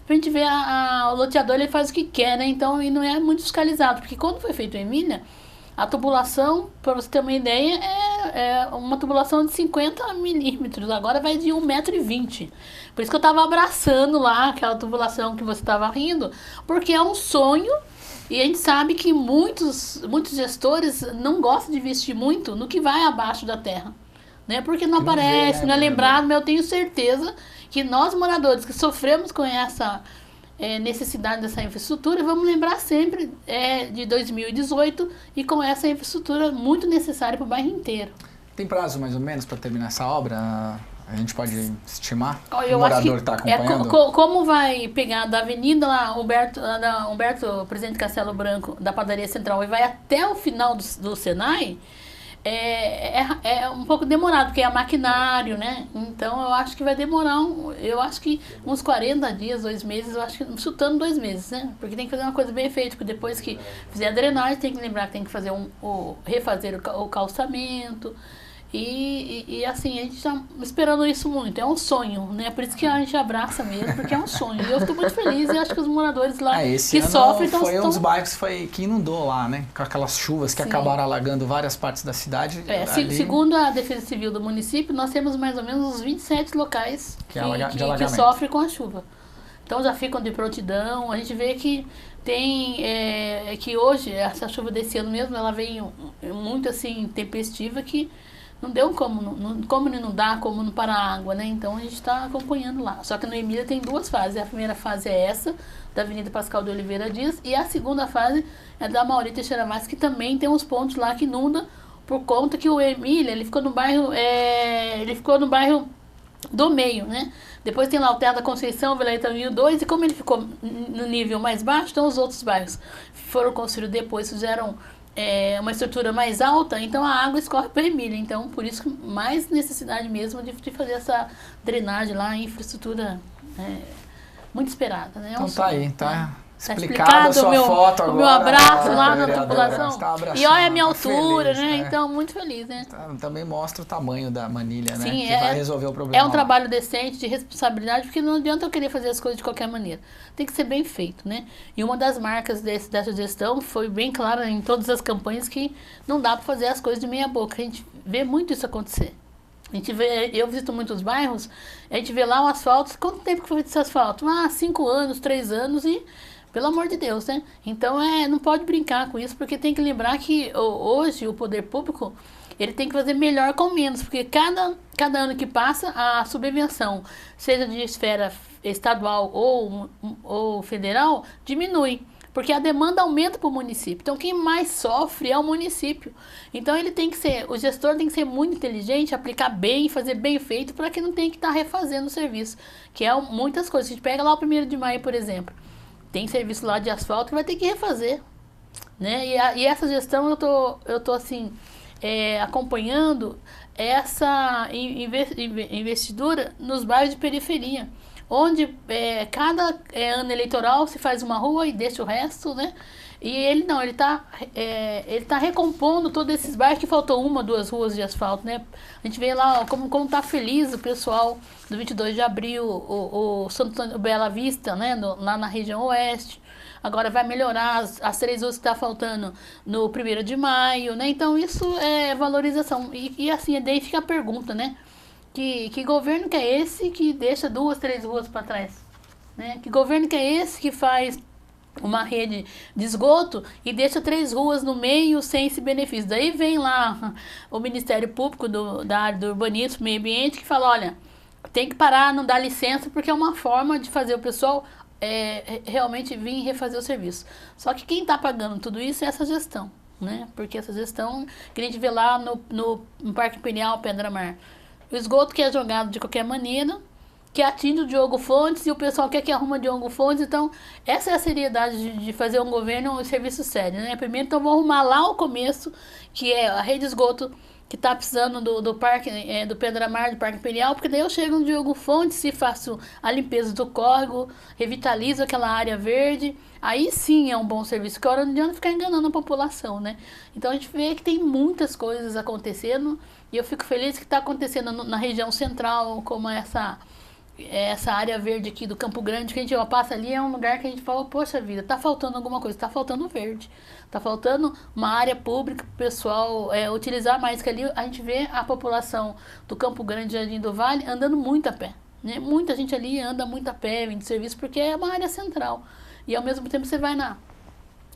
Pra gente ver, o loteador ele faz o que quer, né? Então, e não é muito fiscalizado. Porque quando foi feito em Emília, a tubulação, para você ter uma ideia, é uma tubulação de 50 milímetros. Agora vai de 1,20 m. Por isso que eu estava abraçando lá aquela tubulação que você estava rindo, porque é um sonho. E a gente sabe que muitos gestores não gostam de investir muito no que vai abaixo da terra, né? Porque não aparece, não é lembrado, mas eu tenho certeza que nós moradores que sofremos com essa necessidade dessa infraestrutura, vamos lembrar sempre de 2018 e com essa infraestrutura muito necessária para o bairro inteiro. Tem prazo mais ou menos para terminar essa obra? A gente pode estimar? Eu o morador está acompanhando? Como vai pegar da avenida lá, Humberto Presidente Castelo Branco, da Padaria Central, e vai até o final do Senai, é um pouco demorado, porque é maquinário, né? Então eu acho que vai demorar, uns 40 dias, 2 meses, eu acho que chutando 2 meses, né? Porque tem que fazer uma coisa bem feita, porque depois que fizer a drenagem, tem que lembrar que tem que fazer refazer o calçamento. E assim, a gente está esperando isso muito, é um sonho, né? Por isso que a gente abraça mesmo, porque é um sonho. E eu estou muito feliz e acho que os moradores lá que sofrem estão... Foi um dos bairros que inundou lá, né? Com aquelas chuvas que acabaram alagando várias partes da cidade. Segundo a Defesa Civil do município, nós temos mais ou menos uns 27 locais que sofrem com a chuva. Então já ficam de prontidão, a gente vê que tem, que hoje, essa chuva desse ano mesmo, ela veio muito assim, tempestiva, que não deu como inundar, como não parar a água, né? Então a gente está acompanhando lá. Só que no Emília tem 2 fases. A primeira fase é essa, da Avenida Pascal de Oliveira Dias, e a segunda fase é da Mauri Teixeira Marques, que também tem uns pontos lá que inunda, por conta que o Emília, ele ficou no bairro do meio, né? Depois tem lá o Terra da Conceição, Vila Itaúinho 2, e como ele ficou no nível mais baixo, então os outros bairros foram construídos depois, fizeram uma estrutura mais alta, então a água escorre para Emília. Então, por isso que mais necessidade mesmo de fazer essa drenagem lá, infraestrutura muito esperada, né? Então tá aí, tá explicado a sua foto agora. O meu abraço lá na população. Tá e olha a minha altura, feliz, né? Então, muito feliz, né? Também mostra o tamanho da manilha, né? Sim, que vai resolver o problema. É um trabalho decente, de responsabilidade, porque não adianta eu querer fazer as coisas de qualquer maneira. Tem que ser bem feito, né? E uma das marcas dessa gestão foi bem clara em todas as campanhas que não dá para fazer as coisas de meia boca. A gente vê muito isso acontecer. Eu visito muitos bairros, a gente vê lá o asfalto. Quanto tempo que foi esse asfalto? 5 anos, 3 anos e... Pelo amor de Deus, né? Então, não pode brincar com isso, porque tem que lembrar que hoje o poder público, ele tem que fazer melhor com menos, porque cada ano que passa, a subvenção, seja de esfera estadual ou federal, diminui. Porque a demanda aumenta para o município. Então, quem mais sofre é o município. Então, o gestor tem que ser muito inteligente, aplicar bem, fazer bem feito, para que não tenha que estar refazendo o serviço. Que é muitas coisas. A gente pega lá o 1º de maio, por exemplo. Tem serviço lá de asfalto que vai ter que refazer. Né? E essa gestão eu tô assim, acompanhando essa investidura nos bairros de periferia, onde cada ano eleitoral se faz uma rua e deixa o resto, né? E ele tá recompondo todos esses bairros que faltou 1, 2 ruas de asfalto, né? A gente vê lá como tá feliz o pessoal do 22 de abril, o Santo Bela Vista, né? Lá na região oeste. Agora vai melhorar as 3 ruas que tá faltando no 1º de maio, né? Então isso é valorização. E assim, daí fica a pergunta, né? Que governo que é esse que deixa 2, 3 ruas para trás? Né? Que governo que é esse que faz uma rede de esgoto e deixa 3 ruas no meio sem esse benefício? Daí vem lá o Ministério Público da área do urbanismo, meio ambiente, que fala, olha, tem que parar, não dá licença, porque é uma forma de fazer o pessoal realmente vir refazer o serviço. Só que quem está pagando tudo isso é essa gestão, né? Porque essa gestão que a gente vê lá no Parque Imperial, Pedra Mar, o esgoto que é jogado de qualquer maneira, que atinge o Diogo Fontes e o pessoal quer que arruma o Diogo Fontes. Então, essa é a seriedade de fazer um governo um serviço sério, né? Primeiro, então, vamos arrumar lá o começo, que é a rede de esgoto que está precisando do parque, do Pedra Mar, do Parque Imperial, porque daí eu chego no Diogo Fontes e faço a limpeza do córrego, revitalizo aquela área verde, aí sim é um bom serviço, que agora não adianta ficar enganando a população, né? Então a gente vê que tem muitas coisas acontecendo, e eu fico feliz que está acontecendo na região central, como essa área verde aqui do Campo Grande, que a gente passa ali, é um lugar que a gente fala, poxa vida, tá faltando alguma coisa, tá faltando verde, tá faltando uma área pública para o pessoal utilizar mais, que ali a gente vê a população do Campo Grande, Jardim do Vale, andando muito a pé, né? Muita gente ali anda muito a pé, vindo de serviço, porque é uma área central, e ao mesmo tempo você vai lá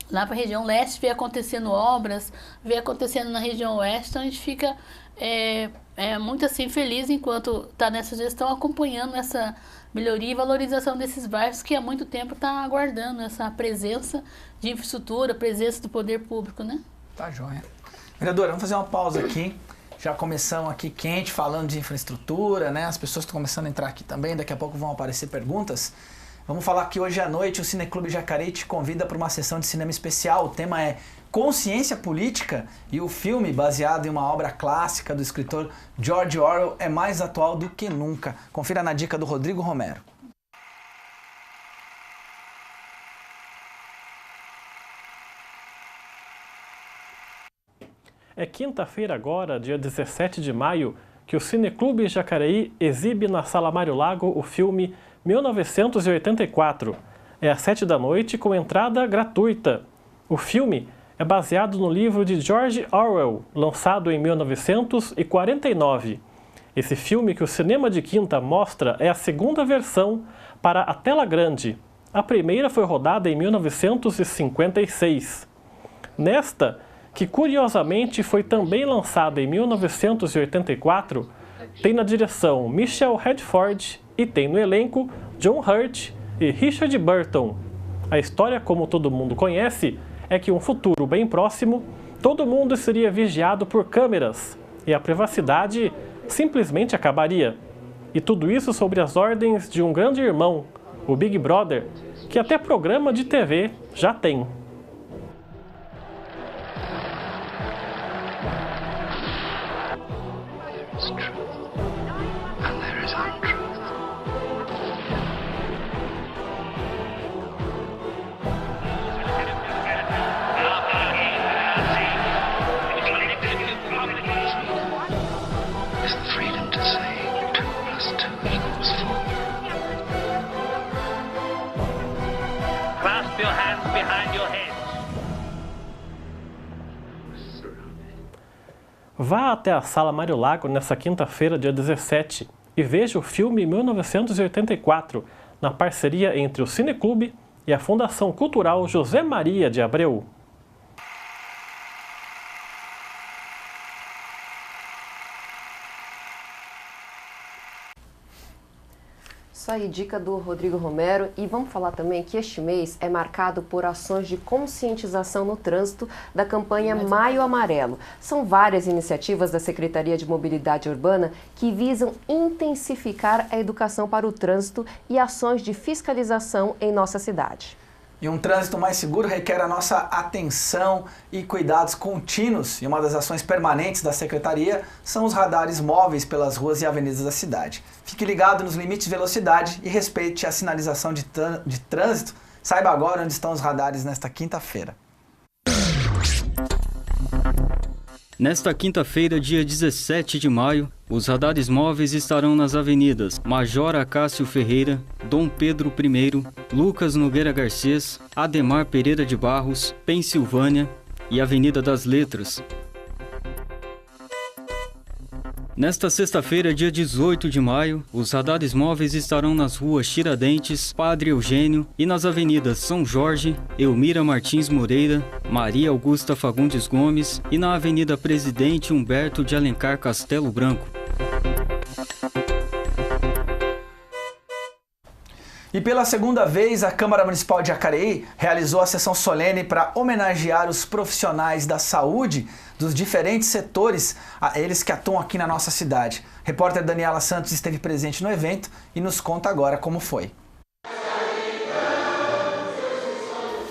para a região leste, vê acontecendo obras, vê acontecendo na região oeste, então a gente fica muito assim feliz enquanto está nessa gestão, acompanhando essa melhoria e valorização desses bairros que há muito tempo está aguardando essa presença de infraestrutura, presença do poder público, né? Tá joia. Vereadora, vamos fazer uma pausa aqui. Já começamos aqui quente, falando de infraestrutura, né? As pessoas estão começando a entrar aqui também, daqui a pouco vão aparecer perguntas. Vamos falar que hoje à noite o Cineclube Jacareí te convida para uma sessão de cinema especial. O tema é Consciência Política, e o filme, baseado em uma obra clássica do escritor George Orwell, é mais atual do que nunca. Confira na dica do Rodrigo Romero. É quinta-feira agora, dia 17 de maio, que o Cineclube Jacareí exibe na Sala Mário Lago o filme 1984. É às 7 da noite com entrada gratuita. O filme é baseado no livro de George Orwell, lançado em 1949. Esse filme que o Cinema de Quinta mostra é a segunda versão para a tela grande. A primeira foi rodada em 1956. Nesta, que curiosamente foi também lançada em 1984, tem na direção Michelle Redford e tem no elenco John Hurt e Richard Burton. A história, como todo mundo conhece, é que em um futuro bem próximo, todo mundo seria vigiado por câmeras e a privacidade simplesmente acabaria. E tudo isso sob as ordens de um grande irmão, o Big Brother, que até programa de TV já tem. Vá até a Sala Mário Lago nessa quinta-feira, dia 17, e veja o filme 1984, na parceria entre o Cineclube e a Fundação Cultural José Maria de Abreu. Isso aí, dica do Rodrigo Romero. E vamos falar também que este mês é marcado por ações de conscientização no trânsito da campanha Maio Amarelo. São várias iniciativas da Secretaria de Mobilidade Urbana que visam intensificar a educação para o trânsito e ações de fiscalização em nossa cidade. E um trânsito mais seguro requer a nossa atenção e cuidados contínuos. E uma das ações permanentes da Secretaria são os radares móveis pelas ruas e avenidas da cidade. Fique ligado nos limites de velocidade e respeite a sinalização de trânsito. Saiba agora onde estão os radares nesta quinta-feira. Nesta quinta-feira, dia 17 de maio, os radares móveis estarão nas avenidas Major Acácio Ferreira, Dom Pedro I, Lucas Nogueira Garcês, Ademar Pereira de Barros, Pensilvânia e Avenida das Letras. Nesta sexta-feira, dia 18 de maio, os radares móveis estarão nas ruas Tiradentes, Padre Eugênio e nas avenidas São Jorge, Elmira Martins Moreira, Maria Augusta Fagundes Gomes e na Avenida Presidente Humberto de Alencar Castelo Branco. E pela segunda vez, a Câmara Municipal de Jacareí realizou a sessão solene para homenagear os profissionais da saúde dos diferentes setores, eles que atuam aqui na nossa cidade. A repórter Daniela Santos esteve presente no evento e nos conta agora como foi.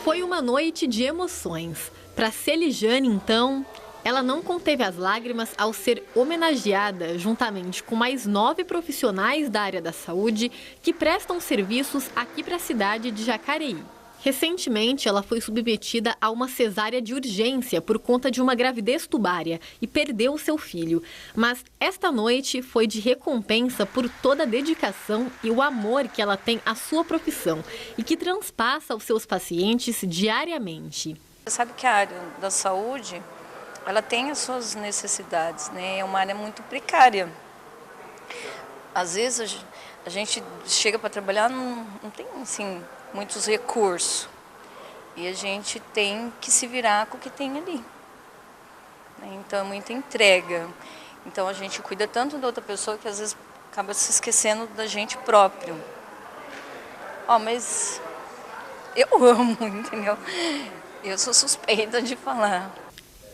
Foi uma noite de emoções. Para Celijane, então, ela não conteve as lágrimas ao ser homenageada juntamente com mais 9 profissionais da área da saúde que prestam serviços aqui para a cidade de Jacareí. Recentemente, ela foi submetida a uma cesárea de urgência por conta de uma gravidez tubária e perdeu seu filho. Mas esta noite foi de recompensa por toda a dedicação e o amor que ela tem à sua profissão e que transpassa aos seus pacientes diariamente. Você sabe que a área da saúde, ela tem as suas necessidades, né? É uma área muito precária. Às vezes a gente chega para trabalhar, não tem assim muitos recursos. E a gente tem que se virar com o que tem ali. Então é muita entrega. Então a gente cuida tanto da outra pessoa que às vezes acaba se esquecendo da gente próprio. Mas eu amo, entendeu? Eu sou suspeita de falar.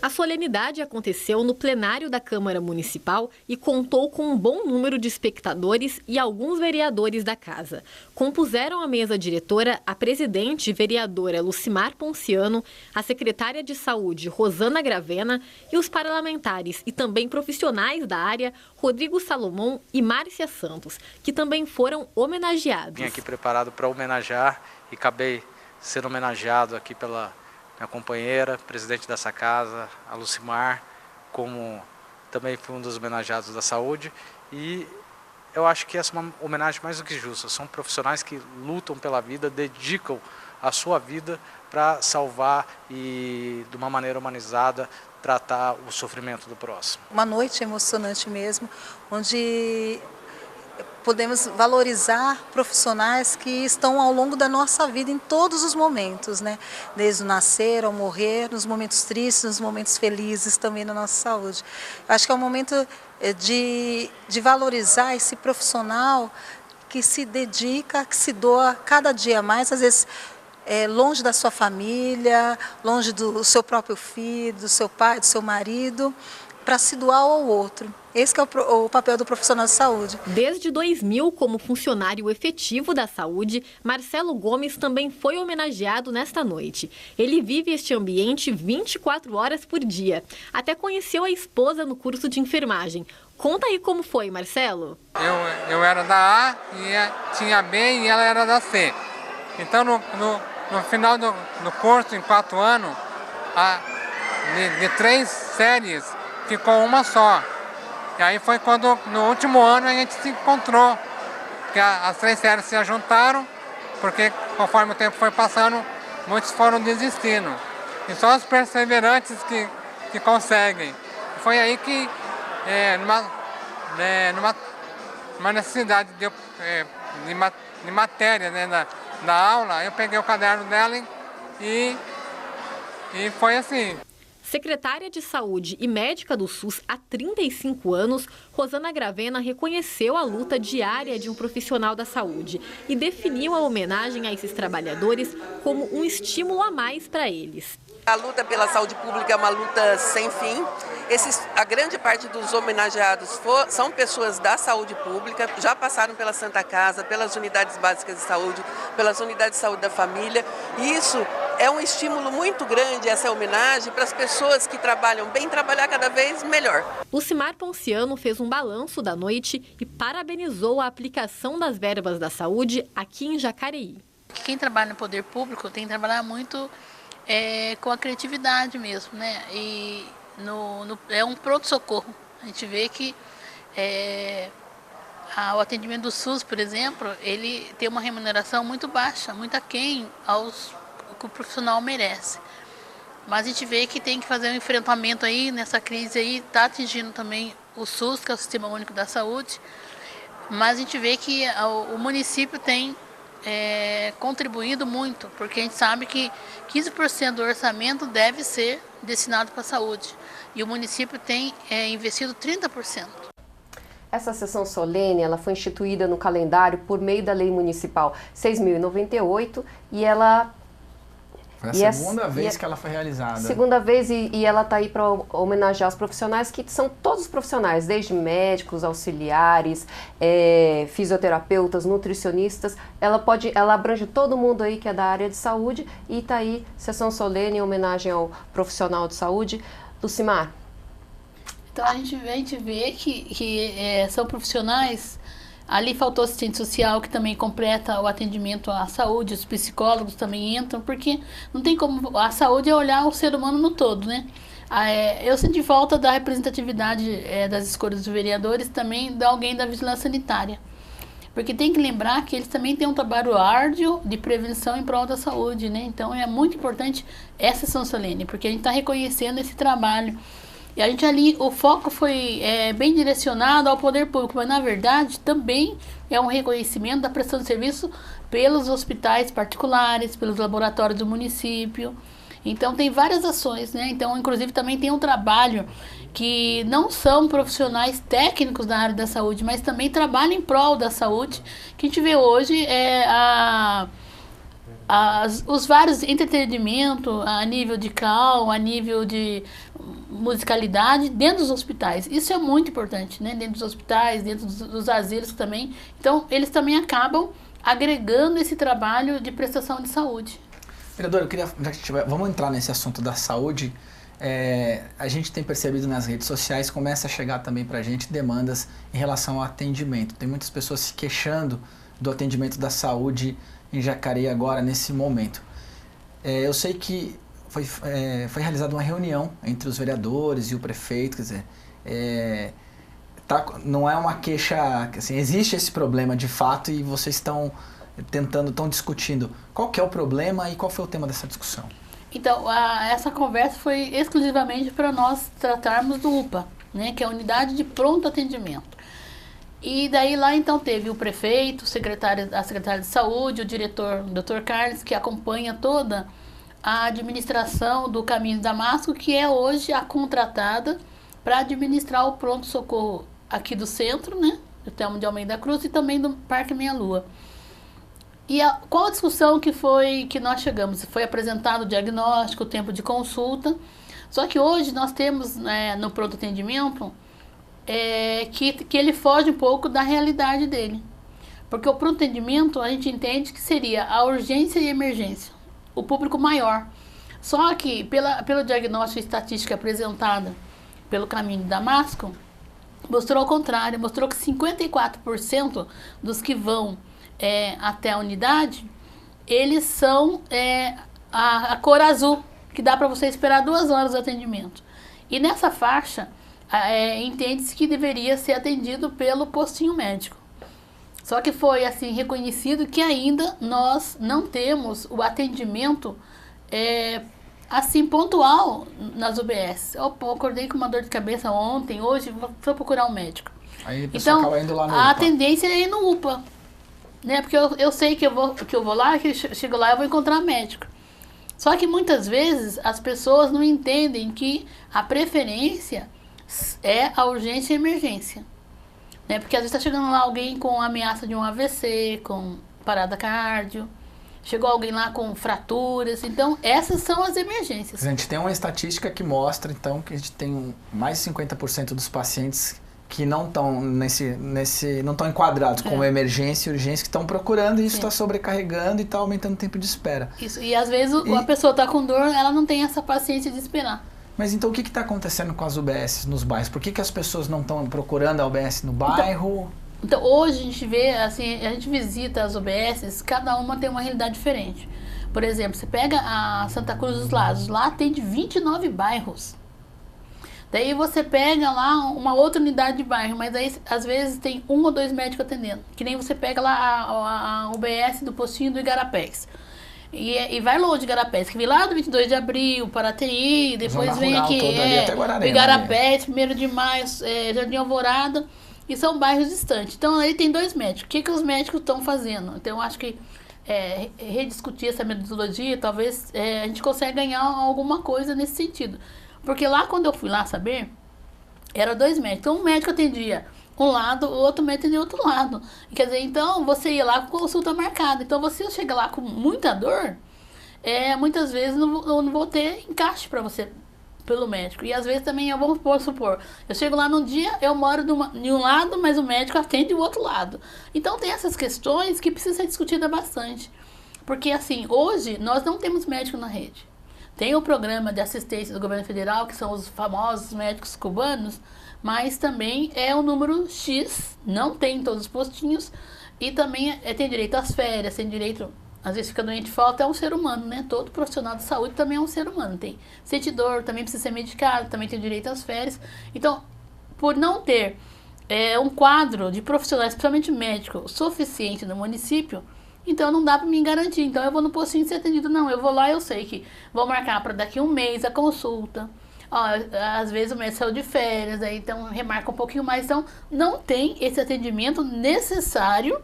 A solenidade aconteceu no plenário da Câmara Municipal e contou com um bom número de espectadores e alguns vereadores da casa. Compuseram a mesa diretora a presidente vereadora Lucimar Ponciano, a secretária de Saúde Rosana Gravena e os parlamentares e também profissionais da área Rodrigo Salomão e Márcia Santos, que também foram homenageados. Vim aqui preparado para homenagear e acabei sendo homenageado aqui pela minha companheira, presidente dessa casa, a Lucimar, como também fui um dos homenageados da saúde. E eu acho que essa é uma homenagem mais do que justa. São profissionais que lutam pela vida, dedicam a sua vida para salvar e, de uma maneira humanizada, tratar o sofrimento do próximo. Uma noite emocionante mesmo, onde podemos valorizar profissionais que estão ao longo da nossa vida em todos os momentos, né? Desde o nascer ao morrer, nos momentos tristes, nos momentos felizes também na nossa saúde. Acho que é um momento de valorizar esse profissional que se dedica, que se doa cada dia mais, às vezes longe da sua família, longe do seu próprio filho, do seu pai, do seu marido, para se doar ao outro. Esse que é o papel do profissional de saúde. Desde 2000, como funcionário efetivo da saúde, Marcelo Gomes também foi homenageado nesta noite. Ele vive este ambiente 24 horas por dia. Até conheceu a esposa no curso de enfermagem. Conta aí como foi, Marcelo. Eu era da A, e tinha a B e ela era da C. Então, no final do curso, em 4 anos, de 3 séries, ficou uma só. E aí foi quando, no último ano, a gente se encontrou, que as 3 séries se juntaram, porque conforme o tempo foi passando, muitos foram desistindo. E só os perseverantes que conseguem. Foi aí que, numa necessidade de matéria, né, da aula, eu peguei o caderno dela e foi assim. Secretária de Saúde e médica do SUS há 35 anos, Rosana Gravena reconheceu a luta diária de um profissional da saúde e definiu a homenagem a esses trabalhadores como um estímulo a mais para eles. A luta pela saúde pública é uma luta sem fim. A grande parte dos homenageados são pessoas da saúde pública, já passaram pela Santa Casa, pelas unidades básicas de saúde, pelas unidades de saúde da família. E isso é um estímulo muito grande, essa homenagem, para as pessoas que trabalham bem, trabalhar cada vez melhor. Lucimar Ponciano fez um balanço da noite e parabenizou a aplicação das verbas da saúde aqui em Jacareí. Quem trabalha no poder público tem que trabalhar muito com a criatividade mesmo, né? E é um pronto-socorro. A gente vê que o atendimento do SUS, por exemplo, ele tem uma remuneração muito baixa, muito aquém que o profissional merece. Mas a gente vê que tem que fazer um enfrentamento aí nessa crise aí, está atingindo também o SUS, que é o Sistema Único da Saúde, mas a gente vê que o município tem contribuído muito, porque a gente sabe que 15% do orçamento deve ser destinado para a saúde, e o município tem investido 30%. Essa sessão solene ela foi instituída no calendário por meio da Lei Municipal 6.098 e ela... Foi a segunda vez que ela foi realizada. Segunda vez e ela está aí para homenagear os profissionais, que são todos os profissionais, desde médicos, auxiliares, fisioterapeutas, nutricionistas. Ela abrange todo mundo aí que é da área de saúde e está aí, sessão solene em homenagem ao profissional de saúde. Lucimar. Então a gente vê que são profissionais. Ali faltou assistente social, que também completa o atendimento à saúde, os psicólogos também entram, porque não tem como... A saúde é olhar o ser humano no todo, né? Eu senti falta da representatividade das escolhas dos vereadores, também de alguém da vigilância sanitária. Porque tem que lembrar que eles também têm um trabalho árduo de prevenção em prol da saúde, né? Então é muito importante essa sessão solene, porque a gente está reconhecendo esse trabalho. E a gente ali, o foco foi bem direcionado ao poder público, mas na verdade também é um reconhecimento da prestação de serviço pelos hospitais particulares, pelos laboratórios do município. Então tem várias ações, né? Então inclusive também tem um trabalho que não são profissionais técnicos da área da saúde, mas também trabalham em prol da saúde, que a gente vê hoje os vários entretenimento a nível de cal, a nível de musicalidade dentro dos hospitais. Isso é muito importante, né? Dentro dos hospitais, dentro dos asilos também. Então, eles também acabam agregando esse trabalho de prestação de saúde. Vereador, vamos entrar nesse assunto da saúde. A gente tem percebido nas redes sociais, começa a chegar também para a gente demandas em relação ao atendimento. Tem muitas pessoas se queixando do atendimento da saúde em Jacareí agora, nesse momento. Eu sei que foi realizada uma reunião entre os vereadores e o prefeito, quer dizer, não é uma queixa, assim, existe esse problema de fato e vocês estão discutindo qual que é o problema e qual foi o tema dessa discussão. Então, essa conversa foi exclusivamente para nós tratarmos do UPA, né, que é a Unidade de Pronto Atendimento. E daí lá então teve o prefeito, a secretária de saúde, o diretor, o Dr. Carlos, que acompanha toda a administração do Caminho de Damasco, que é hoje a contratada para administrar o pronto-socorro aqui do centro, né, do Telmo de Almeida Cruz e também do Parque Meia Lua. E qual a discussão que nós chegamos? Foi apresentado o diagnóstico, o tempo de consulta, só que hoje nós temos no pronto atendimento que ele foge um pouco da realidade dele. Porque o pronto atendimento a gente entende que seria a urgência e a emergência, o público maior. Só que pelo diagnóstico e estatística apresentada pelo Caminho de Damasco, mostrou o contrário, mostrou que 54% dos que vão até a unidade, eles são a cor azul, que dá para você esperar 2 horas de atendimento. E nessa faixa, entende-se que deveria ser atendido pelo postinho médico. Só que foi assim reconhecido que ainda nós não temos o atendimento assim pontual nas UBS. Eu acordei com uma dor de cabeça ontem, hoje vou procurar um médico. Aí a pessoa acaba indo lá no a UPA. tendência é ir no UPA, né? Porque eu sei que eu vou lá, que chego lá eu vou encontrar médico. Só que muitas vezes as pessoas não entendem que a preferência é a urgência e a emergência. Né? Porque às vezes está chegando lá alguém com ameaça de um AVC, com parada cardio, chegou alguém lá com fraturas. Então, essas são as emergências. A gente tem uma estatística que mostra, então, que a gente tem mais de 50% dos pacientes que não estão não estão enquadrados como emergência e urgência, que estão procurando, e isso está sobrecarregando e está aumentando o tempo de espera. Isso, e às vezes a pessoa está com dor, ela não tem essa paciência de esperar. Mas então o que está acontecendo com as UBS nos bairros? Por que as pessoas não estão procurando a UBS no bairro? Então, hoje a gente vê, assim, a gente visita as UBSs, cada uma tem uma realidade diferente. Por exemplo, você pega a Santa Cruz dos Lados, lá tem de 29 bairros. Daí você pega lá uma outra unidade de bairro, mas aí às vezes tem 1 ou 2 médicos atendendo. Que nem você pega lá a UBS do Postinho do Igarapés. E vai longe de Igarapés, que vem lá do 22 de abril, Paraty, depois vem aqui, Igarapés, 1º de maio, Jardim Alvorada, e são bairros distantes. Então aí tem 2 médicos. O que os médicos estão fazendo? Então eu acho que rediscutir essa metodologia, talvez a gente consiga ganhar alguma coisa nesse sentido. Porque lá, quando eu fui lá saber, eram 2 médicos. Então, um médico atendia um lado, o outro médico atendia outro lado. Quer dizer, então, você ia lá com consulta marcada. Então, você chega lá com muita dor, muitas vezes eu não vou ter encaixe para você pelo médico. E às vezes também, vamos supor, eu chego lá num dia, eu moro de um lado, mas o médico atende do outro lado. Então, tem essas questões que precisam ser discutidas bastante. Porque, assim, hoje, nós não temos médico na rede. Tem o programa de assistência do governo federal, que são os famosos médicos cubanos, mas também é um número X, não tem em todos os postinhos, e também tem direito às férias, tem direito, às vezes fica doente, falta, é um ser humano, né? Todo profissional de saúde também é um ser humano, sente dor, também precisa ser medicado, também tem direito às férias. Então, por não ter um quadro de profissionais, principalmente médico, suficiente no município, então não dá para me garantir. Então eu vou no postinho ser atendido. Não, eu vou lá, eu sei que vou marcar para daqui 1 mês a consulta. Às vezes o médico saiu de férias, aí então remarca um pouquinho mais. Então não tem esse atendimento necessário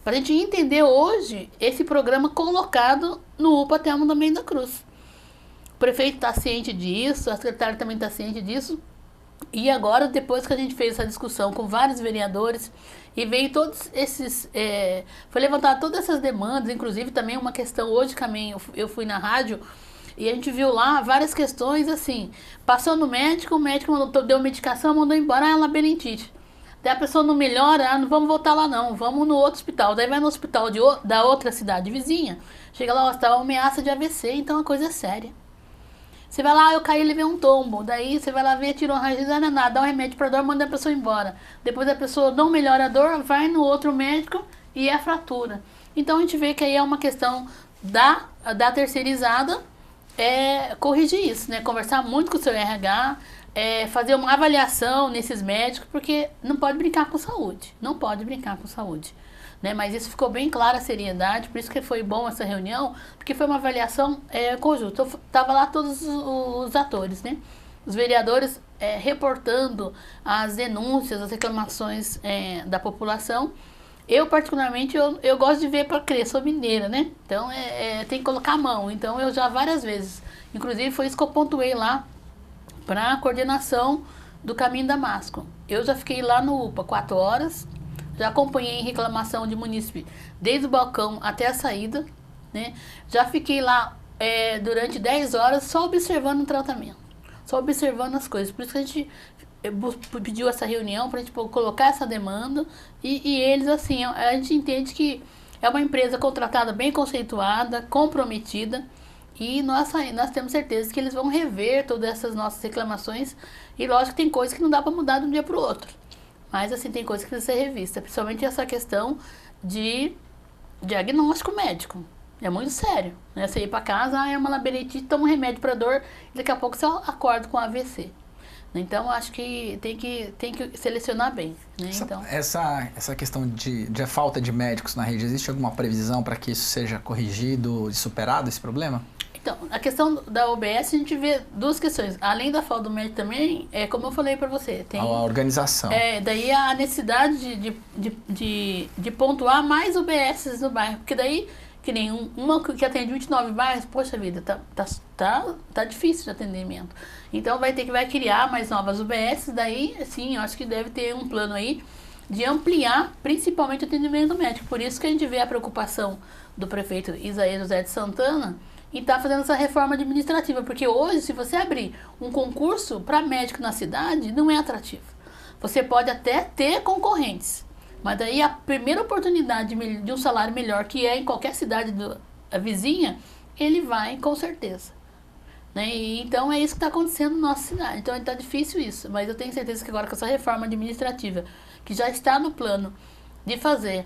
para a gente entender hoje esse programa colocado no UPA Thelma da Almeida Cruz. O prefeito está ciente disso, a secretária também está ciente disso. E agora, depois que a gente fez essa discussão com vários vereadores, e veio todos esses... foi levantar todas essas demandas, inclusive também uma questão, hoje também eu fui na rádio, e a gente viu lá várias questões, assim, passou no médico, o médico deu medicação, mandou embora, labirintite. Daí a pessoa não melhora, não vamos voltar lá não, vamos no outro hospital. Daí vai no hospital da outra cidade vizinha, chega lá, está uma ameaça de AVC, então a coisa é séria. Você vai lá, eu caí e levei um tombo. Daí você vai lá ver, tira um raio-x, não é nada, dá um remédio para dor, manda a pessoa embora. Depois a pessoa não melhora a dor, vai no outro médico e é fratura. Então a gente vê que aí é uma questão da terceirizada, corrigir isso, né? Conversar muito com o seu RH, fazer uma avaliação nesses médicos, porque não pode brincar com saúde. Não pode brincar com saúde. Né? Mas isso ficou bem clara a seriedade, por isso que foi bom essa reunião, porque foi uma avaliação conjunta. Estava lá todos os atores, né? Os vereadores reportando as denúncias, as reclamações da população. Eu, particularmente, eu gosto de ver para crer, sou mineira, né? Então, tem que colocar a mão. Então, eu já várias vezes, inclusive foi isso que eu pontuei lá para a coordenação do Caminho Damasco. Eu já fiquei lá no UPA 4 horas, já acompanhei reclamação de munícipe desde o balcão até a saída, né? Já fiquei lá durante 10 horas só observando o tratamento, só observando as coisas. Por isso que a gente pediu essa reunião para a gente colocar essa demanda e eles, assim, a gente entende que é uma empresa contratada, bem conceituada, comprometida, e nós temos certeza que eles vão rever todas essas nossas reclamações. E lógico que tem coisas que não dá para mudar de um dia para o outro. Mas, assim, tem coisa que precisa ser revista, principalmente essa questão de diagnóstico médico. É muito sério, né? Você ir para casa, é uma labirintite, toma um remédio para dor, e daqui a pouco você acorda com AVC. Então, acho que tem que selecionar bem, né? Então, essa questão de falta de médicos na rede, existe alguma previsão para que isso seja corrigido e superado, esse problema? Então, a questão da UBS, a gente vê 2 questões. Além da falta do médico também, como eu falei para você, tem... A organização. Daí a necessidade de pontuar mais UBSs no bairro, porque daí Que nem uma que atende 29 bairros, poxa vida, tá difícil de atendimento. Então vai criar mais novas UBS, daí sim, eu acho que deve ter um plano aí de ampliar principalmente o atendimento médico. Por isso que a gente vê a preocupação do prefeito Isaías José de Santana em estar fazendo essa reforma administrativa, porque hoje, se você abrir um concurso para médico na cidade, não é atrativo. Você pode até ter concorrentes, mas daí a primeira oportunidade de um salário melhor, que é em qualquer cidade vizinha, ele vai com certeza. Né? E, então é isso que está acontecendo na nossa cidade. Então está difícil isso, mas eu tenho certeza que agora com essa reforma administrativa, que já está no plano de fazer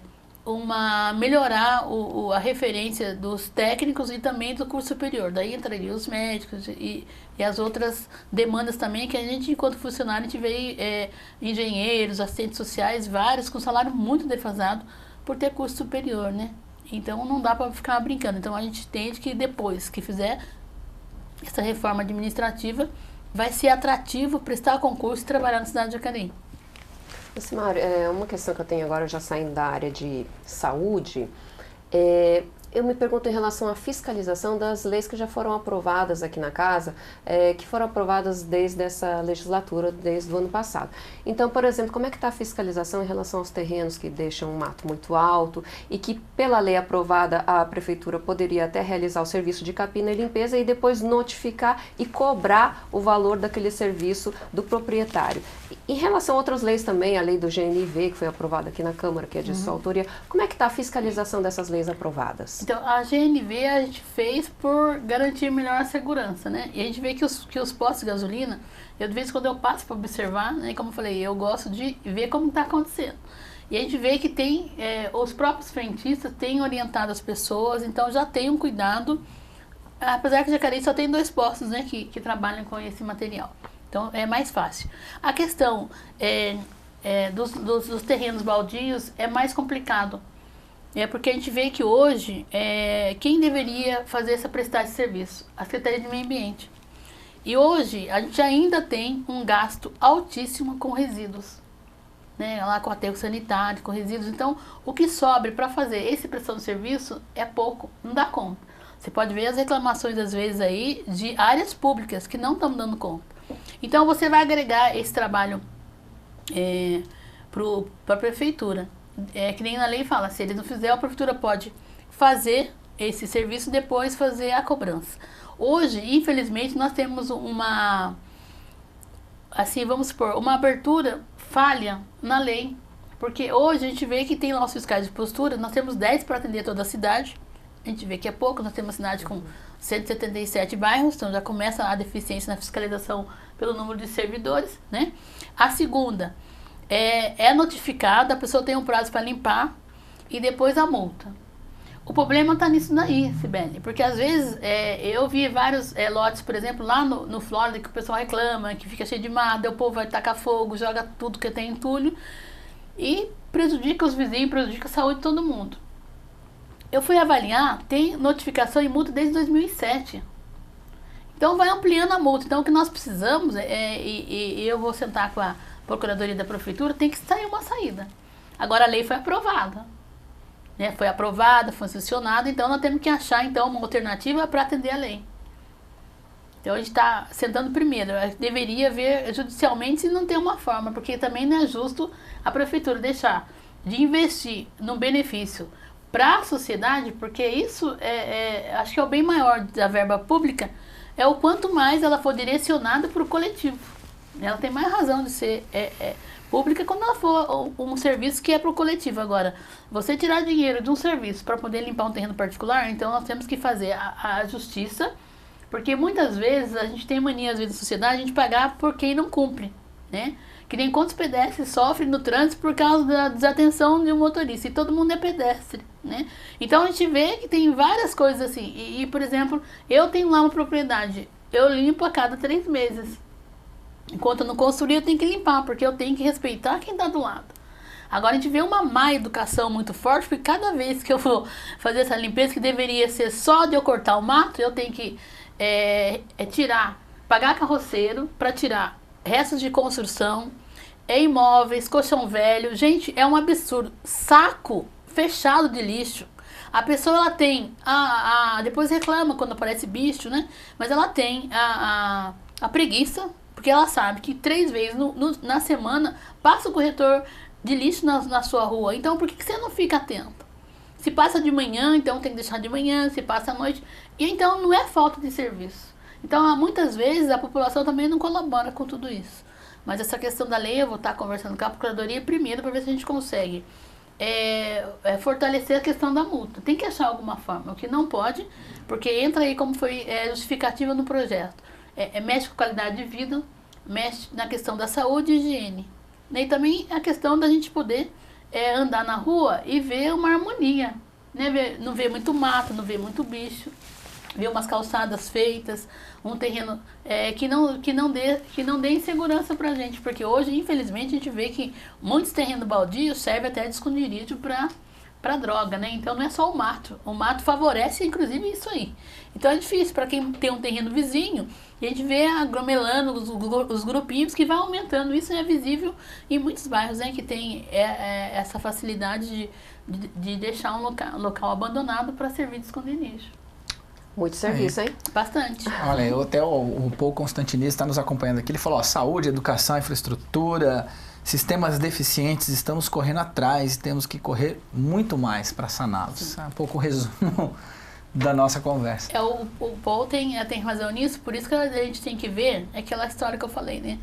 melhorar a referência dos técnicos e também do curso superior. Daí entrariam os médicos e as outras demandas também, que a gente, enquanto funcionário, a gente vê engenheiros, assistentes sociais, vários com salário muito defasado por ter curso superior, né? Então não dá para ficar brincando. Então a gente entende que depois que fizer essa reforma administrativa, vai ser atrativo prestar concurso e trabalhar na cidade de Jacareí. Mário, uma questão que eu tenho agora, já saindo da área de saúde, eu me pergunto em relação à fiscalização das leis que já foram aprovadas aqui na casa, que foram aprovadas desde essa legislatura, desde o ano passado. Então, por exemplo, como é que está a fiscalização em relação aos terrenos que deixam um mato muito alto e que, pela lei aprovada, a prefeitura poderia até realizar o serviço de capina e limpeza e depois notificar e cobrar o valor daquele serviço do proprietário? Em relação a outras leis também, a lei do GNV, que foi aprovada aqui na Câmara, que é de sua autoria, como é que está a fiscalização dessas leis aprovadas? Então, a GNV a gente fez por garantir melhor a segurança, né? E a gente vê que os postos de gasolina, de vez em quando eu passo para observar, né? Como eu falei, eu gosto de ver como está acontecendo. E a gente vê que tem, os próprios frentistas têm orientado as pessoas, então já tem um cuidado, apesar que Jacareí só tem 2 postos, né? Que trabalham com esse material. Então, é mais fácil. A questão dos terrenos baldios é mais complicado. Porque a gente vê que hoje, quem deveria fazer essa prestação de serviço? A Secretaria de Meio Ambiente. E hoje, a gente ainda tem um gasto altíssimo com resíduos. Né? Lá com aterro sanitário, com resíduos. Então, o que sobra para fazer essa prestação de serviço é pouco, não dá conta. Você pode ver as reclamações, às vezes, aí de áreas públicas que não estão dando conta. Então, você vai agregar esse trabalho para a prefeitura. Que nem na lei fala, se ele não fizer, a prefeitura pode fazer esse serviço e depois fazer a cobrança. Hoje, infelizmente, nós temos uma abertura falha na lei. Porque hoje a gente vê que tem lá os fiscais de postura, nós temos 10 para atender toda a cidade. A gente vê que é pouco, nós temos uma cidade com 177 bairros, então já começa a deficiência na fiscalização pelo número de servidores, né? A segunda é notificada, a pessoa tem um prazo para limpar e depois a multa. O problema está nisso daí, Sibeli, porque às vezes eu vi vários lotes, por exemplo, lá no Flórida, que o pessoal reclama, que fica cheio de mato, o povo vai tacar fogo, joga tudo que tem entulho e prejudica os vizinhos, prejudica a saúde de todo mundo. Eu fui avaliar, tem notificação e multa desde 2007. Então vai ampliando a multa. Então o que nós precisamos, e eu vou sentar com a Procuradoria da Prefeitura, tem que sair uma saída. Agora a lei foi aprovada. Né? Foi aprovada, foi sancionada, então nós temos que achar então uma alternativa para atender a lei. Então a gente está sentando primeiro. Deveria ver judicialmente se não tem uma forma, porque também não é justo a Prefeitura deixar de investir no benefício para a sociedade, porque isso acho que é o bem maior da verba pública, é o quanto mais ela for direcionada para o coletivo. Ela tem mais razão de ser pública quando ela for um serviço que é para o coletivo. Agora, você tirar dinheiro de um serviço para poder limpar um terreno particular, então nós temos que fazer a justiça, porque muitas vezes a gente tem mania, às vezes, na sociedade, a gente pagar por quem não cumpre, né? Que nem quantos pedestres sofrem no trânsito por causa da desatenção de um motorista. E todo mundo é pedestre, né? Então a gente vê que tem várias coisas assim. E por exemplo, eu tenho lá uma propriedade. Eu limpo a cada 3 meses. Enquanto eu não construir, eu tenho que limpar, porque eu tenho que respeitar quem está do lado. Agora a gente vê uma má educação muito forte, porque cada vez que eu vou fazer essa limpeza, que deveria ser só de eu cortar o mato, eu tenho que pagar carroceiro para tirar restos de construção, imóveis, colchão velho. Gente, é um absurdo. Saco fechado de lixo. A pessoa, ela tem, depois reclama quando aparece bicho, né? Mas ela tem a preguiça, porque ela sabe que 3 vezes na semana passa o corretor de lixo na sua rua. Então, por que você não fica atento? Se passa de manhã, então tem que deixar de manhã, se passa à noite. E então não é falta de serviço. Então, muitas vezes, a população também não colabora com tudo isso. Mas essa questão da lei, eu vou estar conversando com a Procuradoria primeiro para ver se a gente consegue fortalecer a questão da multa. Tem que achar alguma forma. O que não pode, porque entra aí como foi justificativa no projeto. Mexe com qualidade de vida, mexe na questão da saúde e higiene. E também a questão da gente poder andar na rua e ver uma harmonia. Né? Não ver muito mato, não ver muito bicho. Ver umas calçadas feitas, um terreno que não dê insegurança pra gente. Porque hoje, infelizmente, a gente vê que muitos terrenos baldios servem até de esconderijo para droga, né? Então não é só o mato. O mato favorece, inclusive, isso aí. Então é difícil para quem tem um terreno vizinho, e a gente vê aglomerando os grupinhos que vai aumentando. Isso é visível em muitos bairros, né? Que tem essa facilidade de deixar um local abandonado para servir de esconderijo. Muito serviço, hein? Bastante. Olha, até o Paul Constantinista está nos acompanhando aqui. Ele falou, saúde, educação, infraestrutura, sistemas deficientes, estamos correndo atrás e temos que correr muito mais para saná-los. É um pouco o resumo da nossa conversa. O Paul tem razão nisso, por isso que a gente tem que ver aquela história que eu falei, né?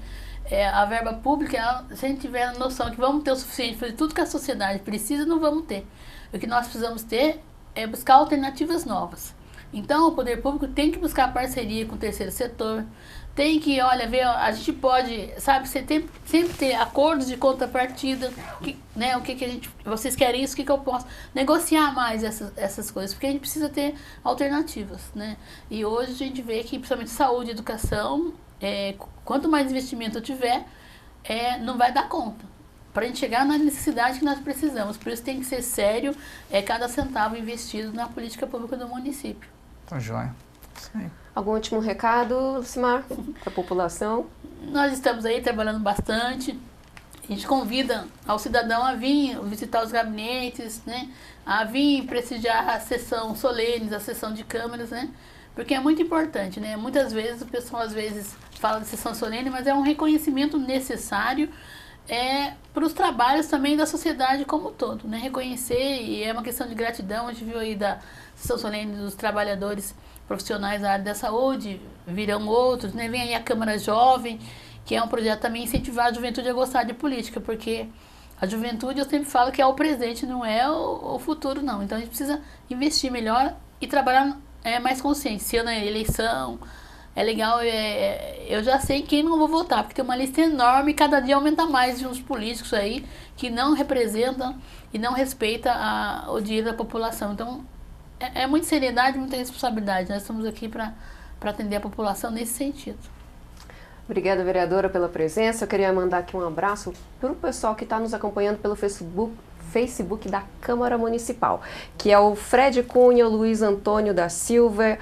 A verba pública, se a gente tiver a noção que vamos ter o suficiente para fazer tudo que a sociedade precisa, não vamos ter. O que nós precisamos ter é buscar alternativas novas. Então, o poder público tem que buscar parceria com o terceiro setor, tem que, a gente pode, sempre ter acordos de contrapartida, né, vocês querem isso, o que eu posso? Negociar mais essas coisas, porque a gente precisa ter alternativas, né? E hoje a gente vê que, principalmente saúde e educação, quanto mais investimento eu tiver, não vai dar conta. Para a gente chegar na necessidade que nós precisamos. Por isso tem que ser sério, cada centavo investido na política pública do município. Tá joia. Isso aí. Algum último recado, Lucimar, para a população? Nós estamos aí trabalhando bastante. A gente convida ao cidadão a vir visitar os gabinetes, né? A vir prestigiar a sessão solene, a sessão de câmaras, né? Porque é muito importante, né? Muitas vezes o pessoal fala de sessão solene, mas é um reconhecimento necessário para os trabalhos também da sociedade como um todo, né? Reconhecer, e é uma questão de gratidão. A gente viu aí da sessão solene dos trabalhadores profissionais da área da saúde, virão outros, né? Vem aí a Câmara Jovem, que é um projeto também incentivar a juventude a gostar de política, porque a juventude, eu sempre falo que é o presente, não é o futuro, não. Então a gente precisa investir melhor e trabalhar mais consciente. Se na eleição, é legal, eu já sei quem não vou votar, porque tem uma lista enorme e cada dia aumenta mais de uns políticos aí que não representam e não respeitam o dinheiro da população. Então, é muita seriedade, muita responsabilidade. Nós estamos aqui para atender a população nesse sentido. Obrigada, vereadora, pela presença. Eu queria mandar aqui um abraço para o pessoal que está nos acompanhando pelo Facebook da Câmara Municipal, que é o Fred Cunha, o Luiz Antônio da Silva,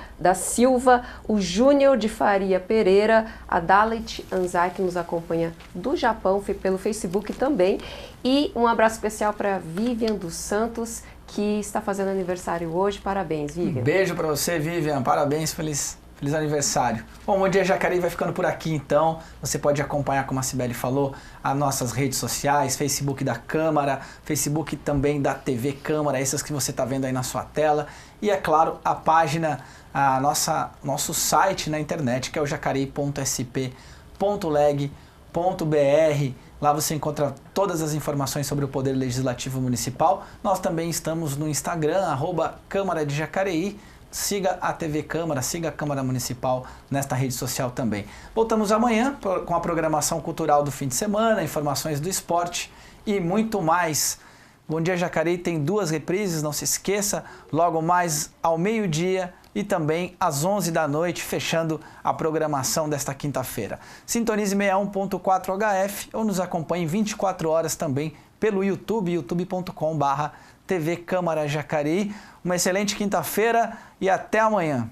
o Júnior de Faria Pereira, a Dalit Anzai, que nos acompanha do Japão pelo Facebook também, e um abraço especial para Vivian dos Santos, que está fazendo aniversário hoje. Parabéns, Vivian. Um beijo para você, Vivian. Parabéns, feliz aniversário. Bom, Bom Dia Jacareí vai ficando por aqui, então. Você pode acompanhar, como a Cibele falou, as nossas redes sociais, Facebook da Câmara, Facebook também da TV Câmara, essas que você está vendo aí na sua tela. E, é claro, a página, nosso site na internet, que é o jacareí.sp.leg.br. Lá você encontra todas as informações sobre o Poder Legislativo Municipal. Nós também estamos no Instagram, @Câmara de Jacareí. Siga a TV Câmara, siga a Câmara Municipal nesta rede social também. Voltamos amanhã com a programação cultural do fim de semana, informações do esporte e muito mais. Bom Dia Jacareí tem 2 reprises, não se esqueça, logo mais ao meio-dia e também às 11 da noite, fechando a programação desta quinta-feira. Sintonize 61.4 HF ou nos acompanhe 24 horas também pelo YouTube, youtube.com/TV Câmara Jacareí. Uma excelente quinta-feira e até amanhã.